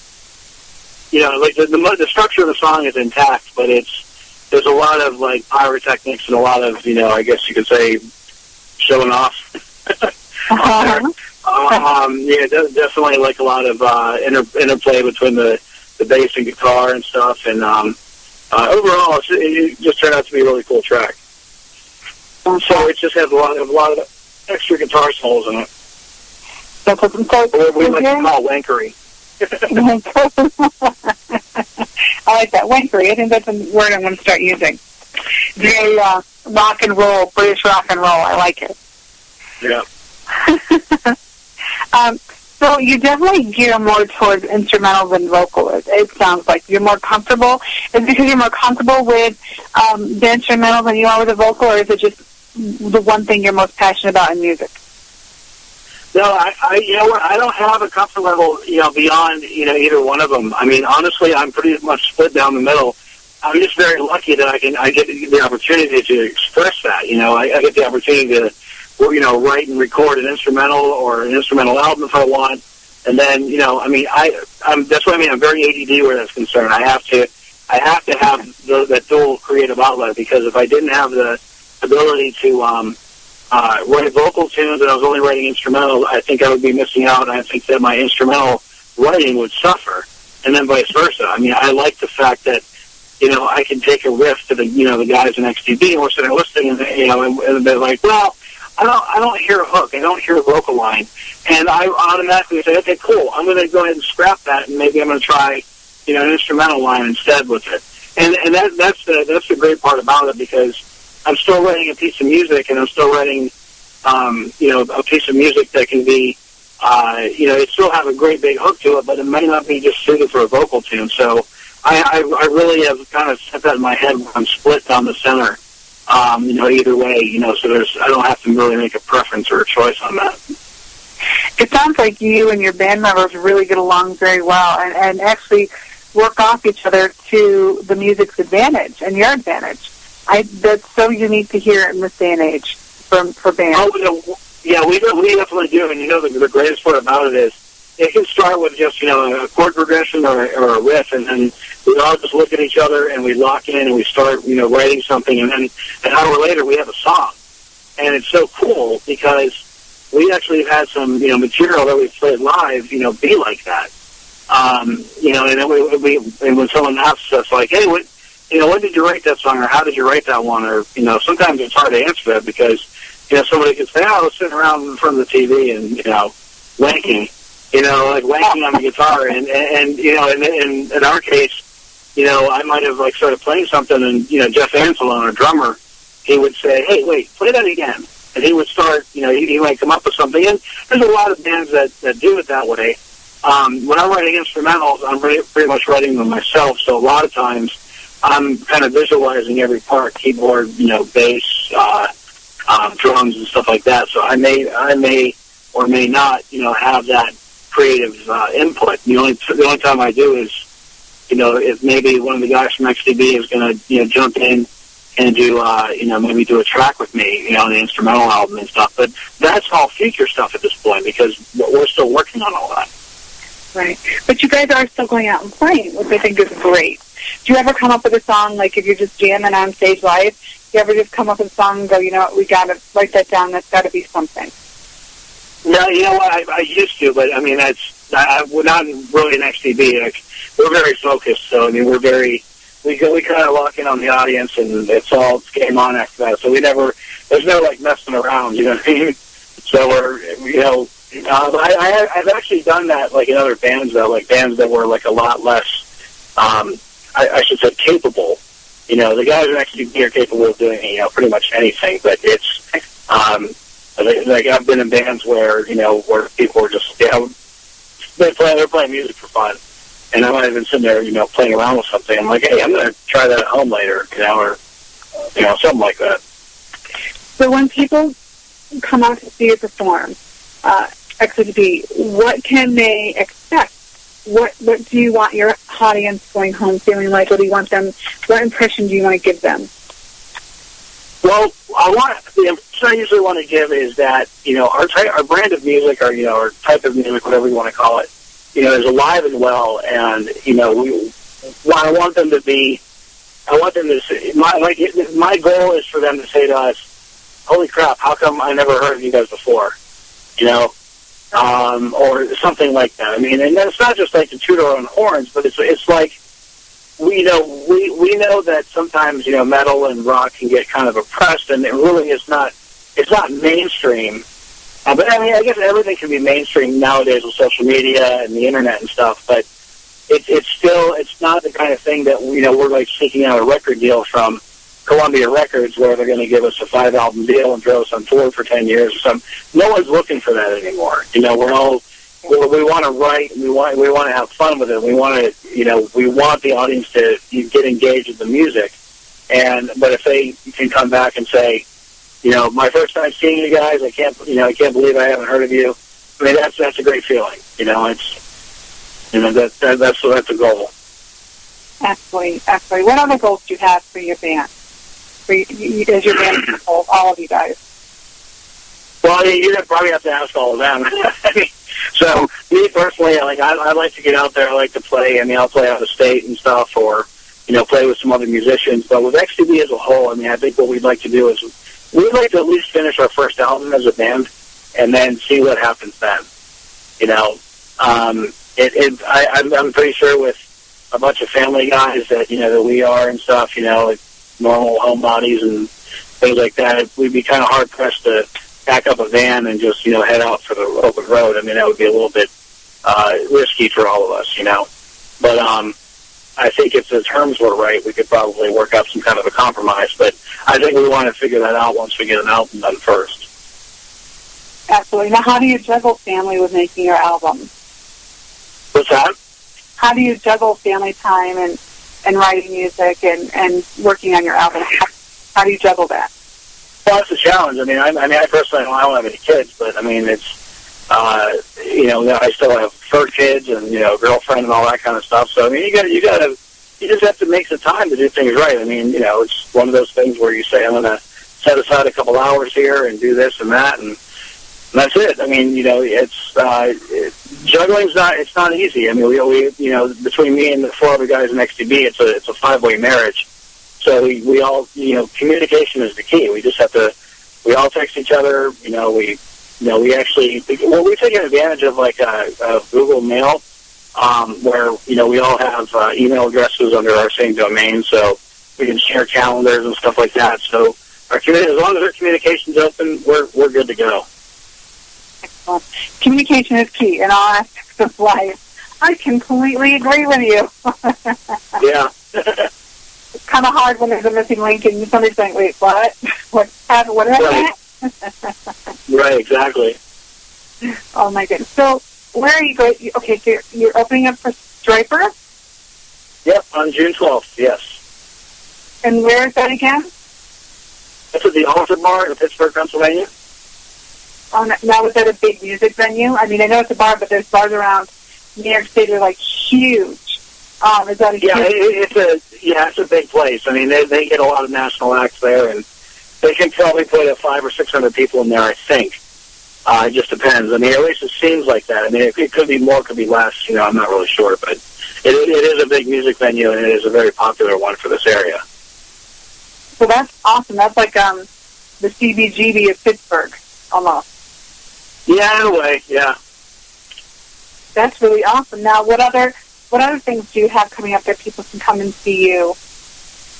the structure of the song is intact, but there's a lot of like pyrotechnics and a lot of I guess you could say showing off. Definitely like a lot of interplay between the bass and guitar and stuff, and overall it just turned out to be a really cool track. So it just has a lot of extra guitar solos in it. That's what we like to call wankery. I like that, wankery. I think that's a word I'm going to start using. Very rock and roll, British rock and roll. I like it. Yeah. So you definitely gear more towards instrumental than vocal. It sounds like you're more comfortable. Is it because you're more comfortable with the instrumental than you are with the vocal, or is it just the one thing you're most passionate about in music? No, I don't have a comfort level, beyond, either one of them. I mean, honestly, I'm pretty much split down the middle. I'm just very lucky that I get the opportunity to express that. I get the opportunity to, write and record an instrumental or an instrumental album if I want. And then, you know, I mean, that's what I mean. I'm very ADD where that's concerned. I have to have that dual creative outlet, because if I didn't have the ability to write vocal tunes and I was only writing instrumental, I think I would be missing out. And I think that my instrumental writing would suffer, and then vice versa. I mean, I like the fact that, you know, I can take a riff to the guys in XTB, and we're sitting listening, and and they're like, well, I don't hear a hook, I don't hear a vocal line, and I automatically say, okay, cool, I'm going to go ahead and scrap that, and maybe I'm going to try, you know, an instrumental line instead with it. And that's the great part about it, because I'm still writing a piece of music, and I'm still writing, a piece of music that can be, it still have a great big hook to it, but it might not be just suited for a vocal tune. So I really have kind of set that in my head when I'm split down the center, either way, so I don't have to really make a preference or a choice on that. It sounds like you and your band members really get along very well and actually work off each other to the music's advantage and your advantage. That's so unique to hear in this day and age for bands. Oh, yeah, we definitely do. And the greatest part about it is it can start with just a chord progression or a riff, and then we all just look at each other and we lock in and we start writing something, and then an hour later we have a song. And it's so cool because we actually have had some material that we've played live be like that. And then when someone asks us like, hey, when did you write that song, or how did you write that one, or sometimes it's hard to answer that because somebody could say, I was sitting around in front of the TV and wanking, wanking on the guitar, and in our case, I might have started playing something, and Jeff Anselon, our drummer, he would say, hey, wait, play that again, and he would start, he might come up with something, and there's a lot of bands that do it that way. When I'm writing instrumentals, I'm pretty much writing them myself, so a lot of times I'm kind of visualizing every part, keyboard, bass, drums and stuff like that. So I may or may not, have that creative input. The only time I do is, if maybe one of the guys from XTB is going to, jump in and do, maybe do a track with me, on the instrumental album and stuff. But that's all future stuff at this point because we're still working on all that. Right. But you guys are still going out and playing, which I think is great. Do you ever come up with a song, like if you're just jamming on stage live, do you ever just come up with a song and go, we got to write that down, that's got to be something? No, you know what, I used to, but I mean, we're not really an XTB. We're very focused, so I mean, we kind of lock in on the audience, and it's game on after that. So there's no messing around, you know what I mean? So we're, I've actually done that in other bands though, bands that were a lot less, I should say capable. The guys are actually capable of doing pretty much anything, but it's I've been in bands where where people are just they're playing music for fun, and I might have been sitting there playing around with something. I'm like, hey, I'm going to try that at home later, or something like that. So when people come out to see you perform, XTB, what can they expect? What do you want your audience going home feeling like? What do you want them? What impression do you want to give them? Well, the impression I usually want to give is that our brand of music, or our type of music, whatever you want to call it, is alive and well, and I want them to say, my goal is for them to say to us, holy crap, how come I never heard of you guys before? Or something like that. I mean, and it's not just to toot our own horns, but it's like we know that sometimes metal and rock can get kind of oppressed, and it really is not. It's not mainstream. But I mean, I guess everything can be mainstream nowadays with social media and the internet and stuff. But it's not the kind of thing that we're seeking out a record deal from Columbia Records, where they're going to give us a 5-album deal and throw us on tour for 10 years or something. No one's looking for that anymore. We want to write, we want to have fun with it. We want the audience to get engaged with the music. But if they can come back and say, my first time seeing you guys, I can't believe I haven't heard of you. I mean, that's a great feeling. That's a goal. Absolutely. What other goals do you have for your band? As your band goals, all of you guys? Well, you probably have to ask all of them. I mean, So, me personally, like, I like to get out there. I like to play. I mean, I'll play out of state and stuff, or, you know, play with some other musicians. But with XTB as a whole, I mean, I think what we'd like to do is we'd like to at least finish our first album as a band and then see what happens then. You know, I'm pretty sure with a bunch of family guys that, you know, that we are and stuff, you know, like normal homebodies and things like that, we'd be kind of hard-pressed to pack up a van and just, you know, head out for the open road. I mean, that would be a little bit risky for all of us, you know. But I think if the terms were right, we could probably work out some kind of a compromise. But I think we want to figure that out once we get an album done first. Absolutely. Now, how do you juggle family with making your album? What's that? How do you juggle family time and writing music and working on your album? How do you juggle that? Well, that's a challenge. I mean, I personally don't have any kids, but I mean, it's you know, I still have fur kids and, you know, girlfriend and all that kind of stuff. So I mean, you just have to make the time to do things right. I mean, you know, it's one of those things where you say, I'm going to set aside a couple hours here and do this and that, and that's it. I mean, you know, it's juggling's not easy. I mean, we you know, between me and the 4 other guys in XTB, it's a 5-way marriage. So we all, you know, communication is the key. We just have to, we all text each other. You know, we actually, well, we've taken advantage of like a Google Mail, where, you know, we all have email addresses under our same domain, so we can share calendars and stuff like that. So as long as our communication's open, we're good to go. Excellent. Communication is key in all aspects of life. I completely agree with you. Yeah. It's kind of hard when there's a missing link and somebody's saying, wait, what? What is that? Right, exactly. Oh, my goodness. So where are you going? Okay, so you're opening up for Striper? Yep, on June 12th, yes. And where is that again? That's at the Altar Bar in Pittsburgh, Pennsylvania. Oh, now is that a big music venue? I mean, I know it's a bar, but there's bars around New York State that are, like, huge. Is that a huge... it's a big place. I mean, they get a lot of national acts there, and they can probably put 500 or 600 people in there, I think. It just depends. I mean, at least it seems like that. I mean, it could be more, could be less. You know, I'm not really sure, but it is a big music venue, and it is a very popular one for this area. So that's awesome. That's like the CBGB of Pittsburgh, almost. Yeah, in a way, yeah. That's really awesome. Now, what other things do you have coming up that people can come and see you?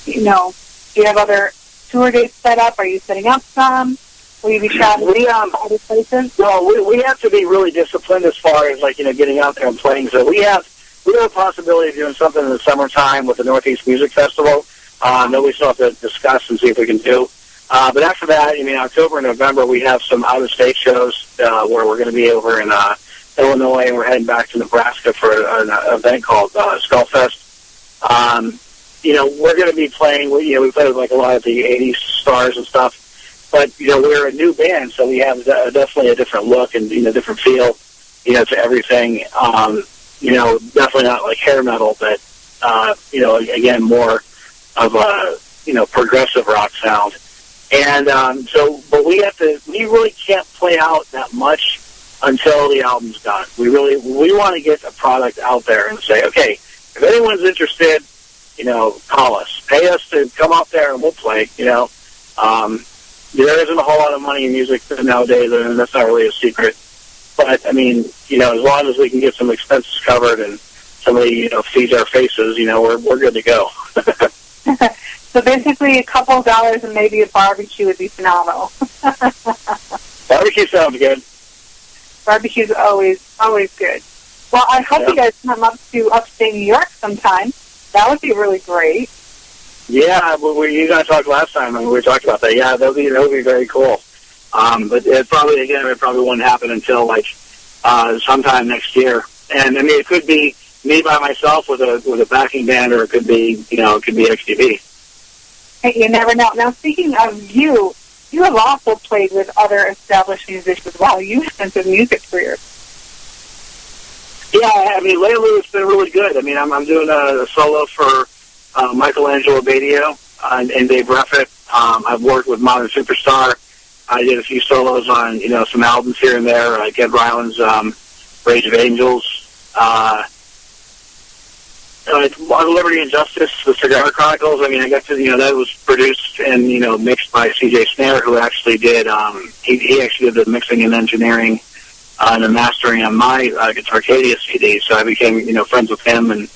You know, do you have other tour dates set up? Are you setting up some? Will you be traveling to other places? No, we have to be really disciplined as far as, like, you know, getting out there and playing. So we have a possibility of doing something in the summertime with the Northeast Music Festival that we still have to discuss and see if we can do. But after that, I mean, October and November, we have some out-of-state shows where we're going to be over in Illinois, and we're heading back to Nebraska for an event called Skullfest. You know, we're going to be playing, you know, we play with, like, a lot of the 80s stars and stuff. But, you know, we're a new band, so we have definitely a different look and, you know, different feel, you know, to everything. You know, definitely not like hair metal, but, you know, again, more of a, you know, progressive rock sound. And but we really can't play out that much until the album's done. We want to get a product out there and say, okay, if anyone's interested, you know, call us. Pay us to come out there and we'll play, you know. There isn't a whole lot of money in music nowadays, and that's not really a secret. But, I mean, you know, as long as we can get some expenses covered and somebody, you know, feeds our faces, you know, we're good to go. So basically a couple of dollars and maybe a barbecue would be phenomenal. Barbecue sounds good. Barbecue's always good. Well, I hope you guys come up to upstate New York sometime. That would be really great. Yeah, you guys talked last time, and we talked about that. Yeah, that would be very cool. But it probably wouldn't happen until like sometime next year. And I mean, it could be me by myself with a backing band, or it could be XTB. Hey, you never know. Now, speaking of you have also played with other established musicians while you have a music career. Yeah, I mean, lately it's been really good. I mean, I'm doing a solo for Michelangelo Badio and Dave Reffitt. I've worked with Modern Superstar. I did a few solos on, you know, some albums here and there, like Ed Ryland's Rage of Angels, Liberty and Justice, the Cigar Chronicles. I mean, I got to, that was produced and, mixed by C.J. Snare, who actually did, he actually did the mixing and engineering and the mastering on my Guitarcadia CD. So I became, friends with him, and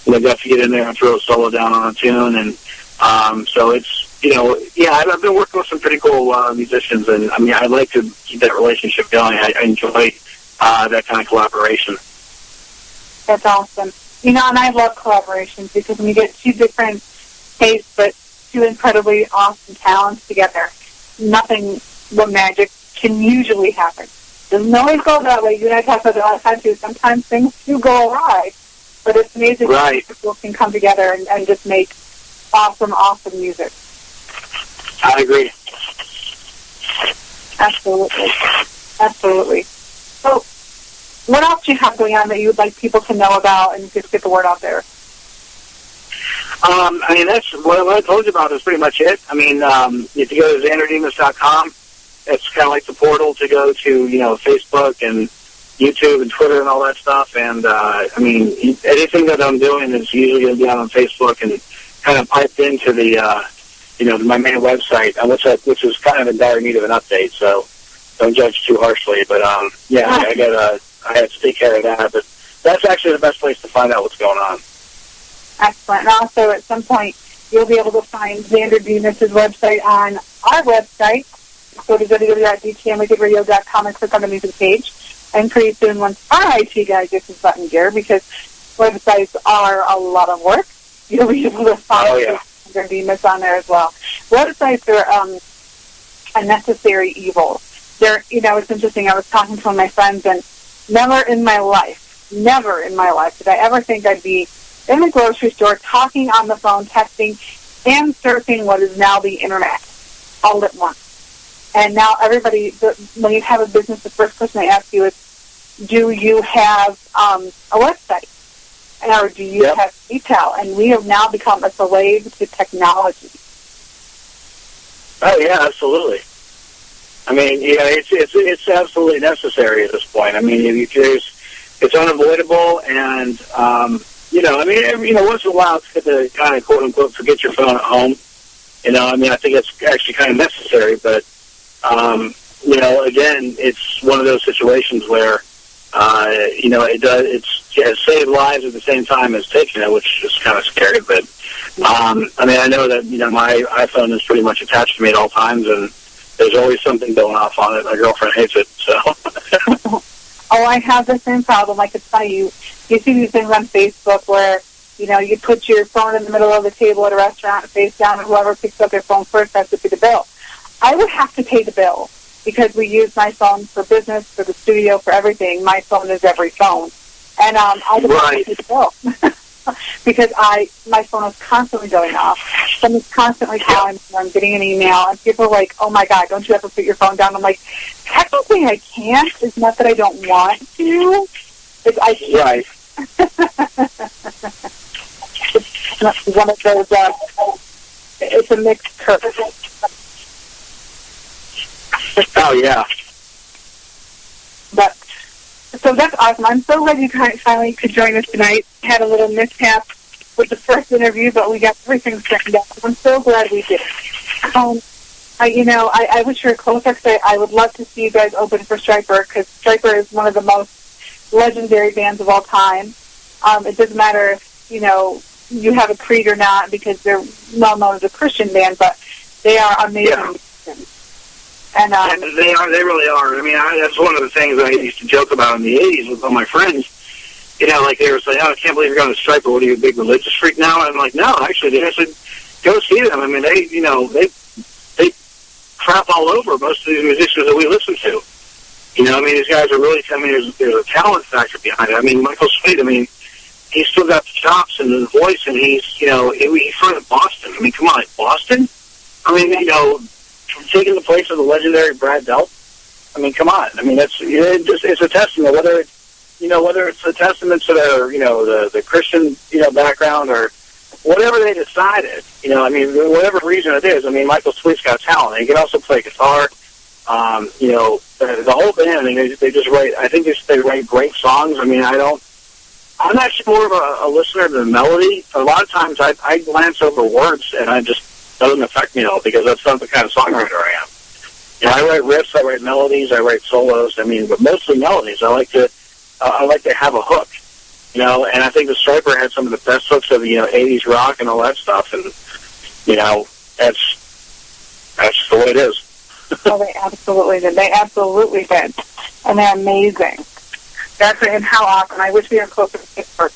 I got to get in there and throw a solo down on a tune. And so it's, I've been working with some pretty cool musicians, and I mean, I like to keep that relationship going. I enjoy that kind of collaboration. That's awesome. And I love collaborations because when you get two different tastes but two incredibly awesome talents together, nothing but magic can usually happen. Doesn't always go that way. You and I talk about it all the time, too. Sometimes things do go awry, but it's amazing how people can come together and just make awesome, awesome music. I agree. Absolutely. Absolutely. So, what else do you have going on that you would like people to know about and just get the word out there? I mean, that's what I told you about is pretty much it. I mean, if you go to xanderdemas.com, it's kind of like the portal to go to, Facebook and YouTube and Twitter and all that stuff. And, I mean, anything that I'm doing is usually going to be out on Facebook and kind of piped into the, my main website, which is kind of in dire need of an update. So don't judge too harshly. But, I had to take care of that. But that's actually the best place to find out what's going on. Excellent. And also, at some point, you'll be able to find Xander Demas' website on our website. Go to www.dtmwickedradio.com and click on the music page. And pretty soon, once our IT guy gets his button gear, because websites are a lot of work, you'll be able to find Xander Demas on there as well. Websites are a necessary evil. They're, it's interesting. I was talking to one of my friends, and never in my life did I ever think I'd be in the grocery store talking on the phone, texting, and surfing what is now the Internet all at once. And now everybody, when you have a business, the first question they ask you is, do you have a website? Or do you have detail? And we have now become a slave to technology. Oh, yeah, absolutely. I mean, it's absolutely necessary at this point. I mean, it's unavoidable, and once in a while it's good to kind of quote unquote forget your phone at home. I mean, I think it's actually kind of necessary, but again, it's one of those situations where it saved lives at the same time as taking it, which is kind of scary. But I mean, I know that my iPhone is pretty much attached to me at all times, and there's always something going off on it. My girlfriend hates it, so. Oh, I have the same problem. I could tell you see these things on Facebook where, you put your phone in the middle of the table at a restaurant, face down, and whoever picks up their phone first has to pay the bill. I would have to pay the bill because we use my phone for business, for the studio, for everything. My phone is every phone. And I would have to pay the bill because my phone is constantly going off. Someone's constantly calling me, I'm getting an email, and people are like, oh, my God, don't you ever put your phone down? I'm like, technically I can't. It's not that I don't want to. It's I can't. Right. It's one of those, it's a mixed curse. Oh, yeah. But, so that's awesome. I'm so glad you finally could join us tonight. Had a little mishap with the first interview, but we got everything straightened out. I'm so glad we did. I wish you were closer because I would love to see you guys open for Striper, because Striper is one of the most legendary bands of all time. It doesn't matter if, you have a creed or not, because they're well known as a Christian band, but they are amazing musicians. And they really are. I mean, that's one of the things I used to joke about in the 80s with all my friends. Like they were saying, oh, I can't believe you're going to Striper. What are you, a big religious freak now? And I'm like, no, actually, I said, go see them. I mean, they crap all over most of the musicians that we listen to. I mean, these guys are really, there's a talent factor behind it. I mean, Michael Sweet, he's still got the chops and the voice, and he's from Boston. I mean, come on, Boston? I mean, taking the place of the legendary Brad Delp. I mean, come on. I mean, it's a testament, whether it's a testament to their, the Christian, background or whatever they decided, I mean, whatever reason it is. I mean, Michael Sweet's got talent. He can also play guitar. the whole band. I mean, they just write. I think they write great songs. I mean, I'm actually more of a listener to the melody. A lot of times I glance over words and I just doesn't affect me at all because that's not the kind of songwriter I am. You know, I write riffs, I write melodies, I write solos. I mean, but mostly melodies. I like to have a hook. You know, and I think the Striper had some of the best hooks of 80s rock and all that stuff. And that's the way it is. Oh, they absolutely did. They absolutely did, and they're amazing. And how awesome! I wish we were closer to Pittsburgh.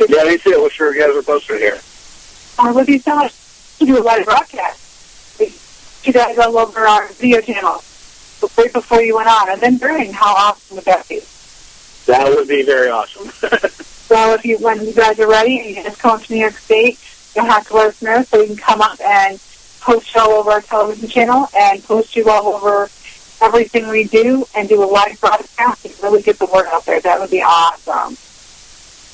Yeah, me too. I wish you guys were closer here. I would be so much to do a live broadcast. You guys all over our video channel right before you went on, and then during. How awesome would that be? That would be very awesome. So when you guys are ready and you just come up to New York State, you'll have to let us know so we can come up and post you all over our television channel and post you all over everything we do and do a live broadcast and really get the word out there. That would be awesome.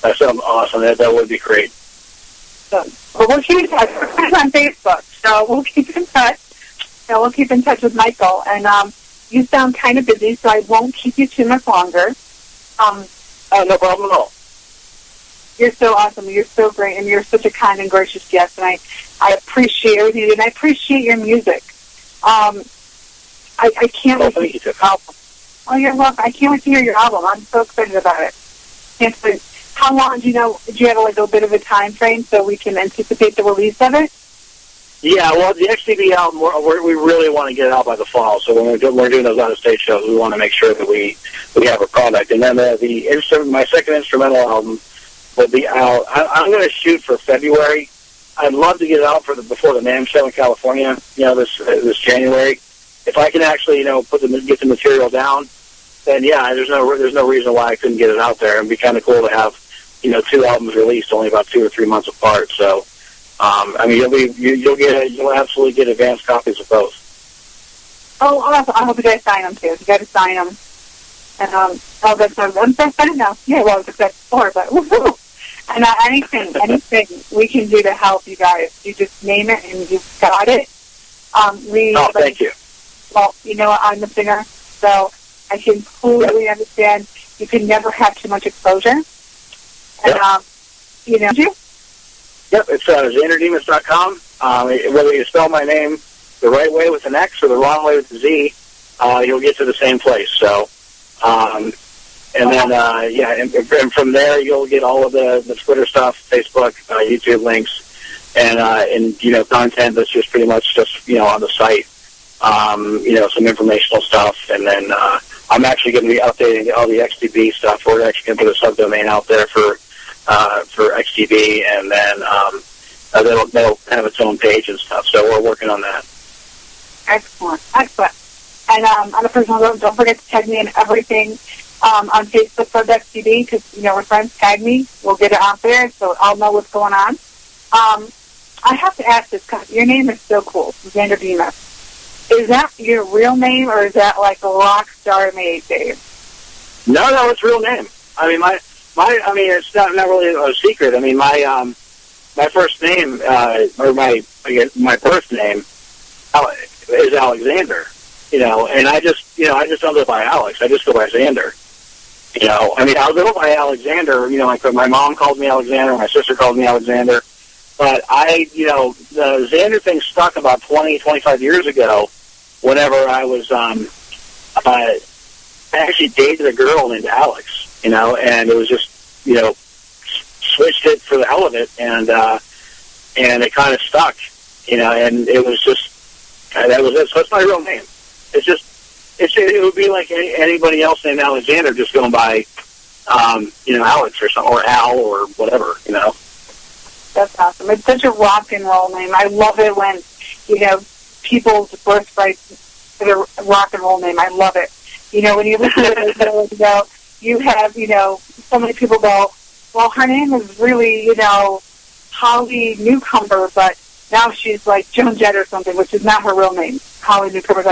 That sounds awesome. That would be great. So, but we'll keep in touch. We're on Facebook, so we'll keep in touch. So we'll keep in touch with Michael. And you sound kind of busy, so I won't keep you too much longer. No problem at all. You're so awesome. You're so great, and you're such a kind and gracious guest. And I appreciate everything you do, and I appreciate your music. I can't wait to hear your album. Oh, you're welcome. I can't wait to hear your album. I'm so excited about it. How long do you have a bit of a time frame so we can anticipate the release of it? Yeah, well, the XTV album, we really want to get it out by the fall. So when we're doing those out-of-state shows, we want to make sure that we have a product. And then my second instrumental album will be out. I'm going to shoot for February. I'd love to get it out before the NAMM show in California. This January. If I can actually get the material down, then yeah, there's no reason why I couldn't get it out there. It'd be kind of cool to have 2 albums released only about 2 or 3 months apart. So. You'll absolutely get advanced copies of both. Oh, awesome. I hope you guys sign them, too. You got to sign them. And, I'm so excited now. Yeah, well, I was excited before, but woohoo! And anything we can do to help you guys, you just name it and you've got it. Thank you. Well, you know what? I'm the singer, so I completely understand you can never have too much exposure. And, Yep, it's xanderdemus.com. Whether you spell my name the right way with an X or the wrong way with a Z, you'll get to the same place. So, and from there you'll get all of the Twitter stuff, Facebook, YouTube links, and content that's just pretty much just on the site. Some informational stuff, and then I'm actually going to be updating all the XTB stuff. We're actually going to put a subdomain out there for XTB, and then they'll have its own page and stuff. So we're working on that. Excellent. And on a personal note, don't forget to tag me in everything on Facebook for XTB because we're friends. Tag me, we'll get it out there so I'll know what's going on. I have to ask this because your name is so cool, Xander Demus. Is that your real name or is that like a rock star made name? No, it's real name. I mean, it's not really a secret. I mean, my first name, or my birth name, is Alexander. And I just don't go by Alex. I just go by Xander. I'll go by Alexander. Like my mom called me Alexander, my sister called me Alexander. But the Xander thing stuck about 20, 25 years ago. Whenever I was, I actually dated a girl named Alex. And it was just, switched it for the hell of it, and it kind of stuck, and it was just, that was it. So it's my real name. It would be like anybody else named Alexander just going by, Alex or something, or Al or whatever, That's awesome. It's such a rock and roll name. I love it when, people's birthrights for the rock and roll name. I love it. When you listen to it, you have, so many people go, well, her name is really, Holly Newcomer, but now she's like Joan Jett or something, which is not her real name. Holly Newcomer.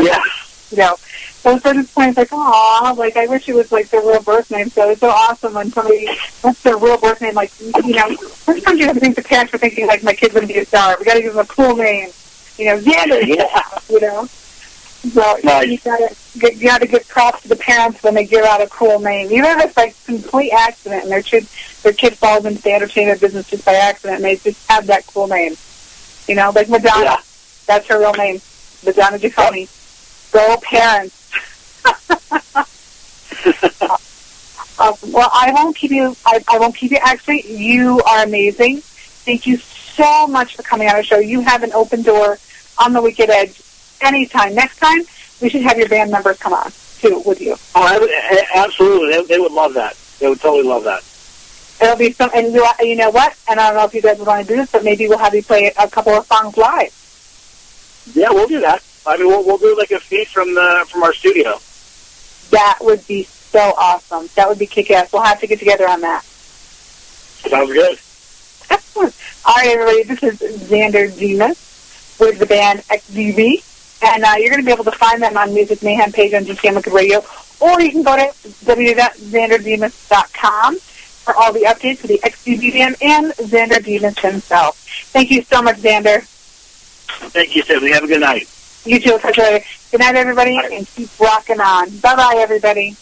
Yeah. So at this point, it's like, aw, like, I wish it was like their real birth name. So it's so awesome when somebody, that's their real birth name. Like, sometimes you have to think the parents are thinking, like, my kid's going to be a star. We got to give them a cool name. Xander, So you gotta give props to the parents when they give out a cool name, even if it's like complete accident and their kid falls into the entertainment business just by accident, and they just have that cool name. You know, like Madonna. Yeah. That's her real name, Madonna Giacone. Go parents. Well, I won't keep you. I won't keep you. Actually, you are amazing. Thank you so much for coming on our show. You have an open door on the Wicked Edge anytime. Next time, we should have your band members come on, too, with you. Oh, absolutely. They would love that. They would totally love that. It'll be some, and you know what? And I don't know if you guys would want to do this, but maybe we'll have you play a couple of songs live. Yeah, we'll do that. I mean, we'll do like a feed from our studio. That would be so awesome. That would be kick-ass. We'll have to get together on that. Sounds good. Excellent. All right, everybody. This is Xander Demas with the band XDB. And you're going to be able to find them on Music Mayhem page on DTM Wicked Radio, or you can go to www.xanderdemas.com for all the updates for the XDB band and Xander Demas himself. Thank you so much, Xander. Thank you, Tiffany. Have a good night. You too. Talk to you later. Good night, everybody, and keep rocking on. Bye-bye, everybody.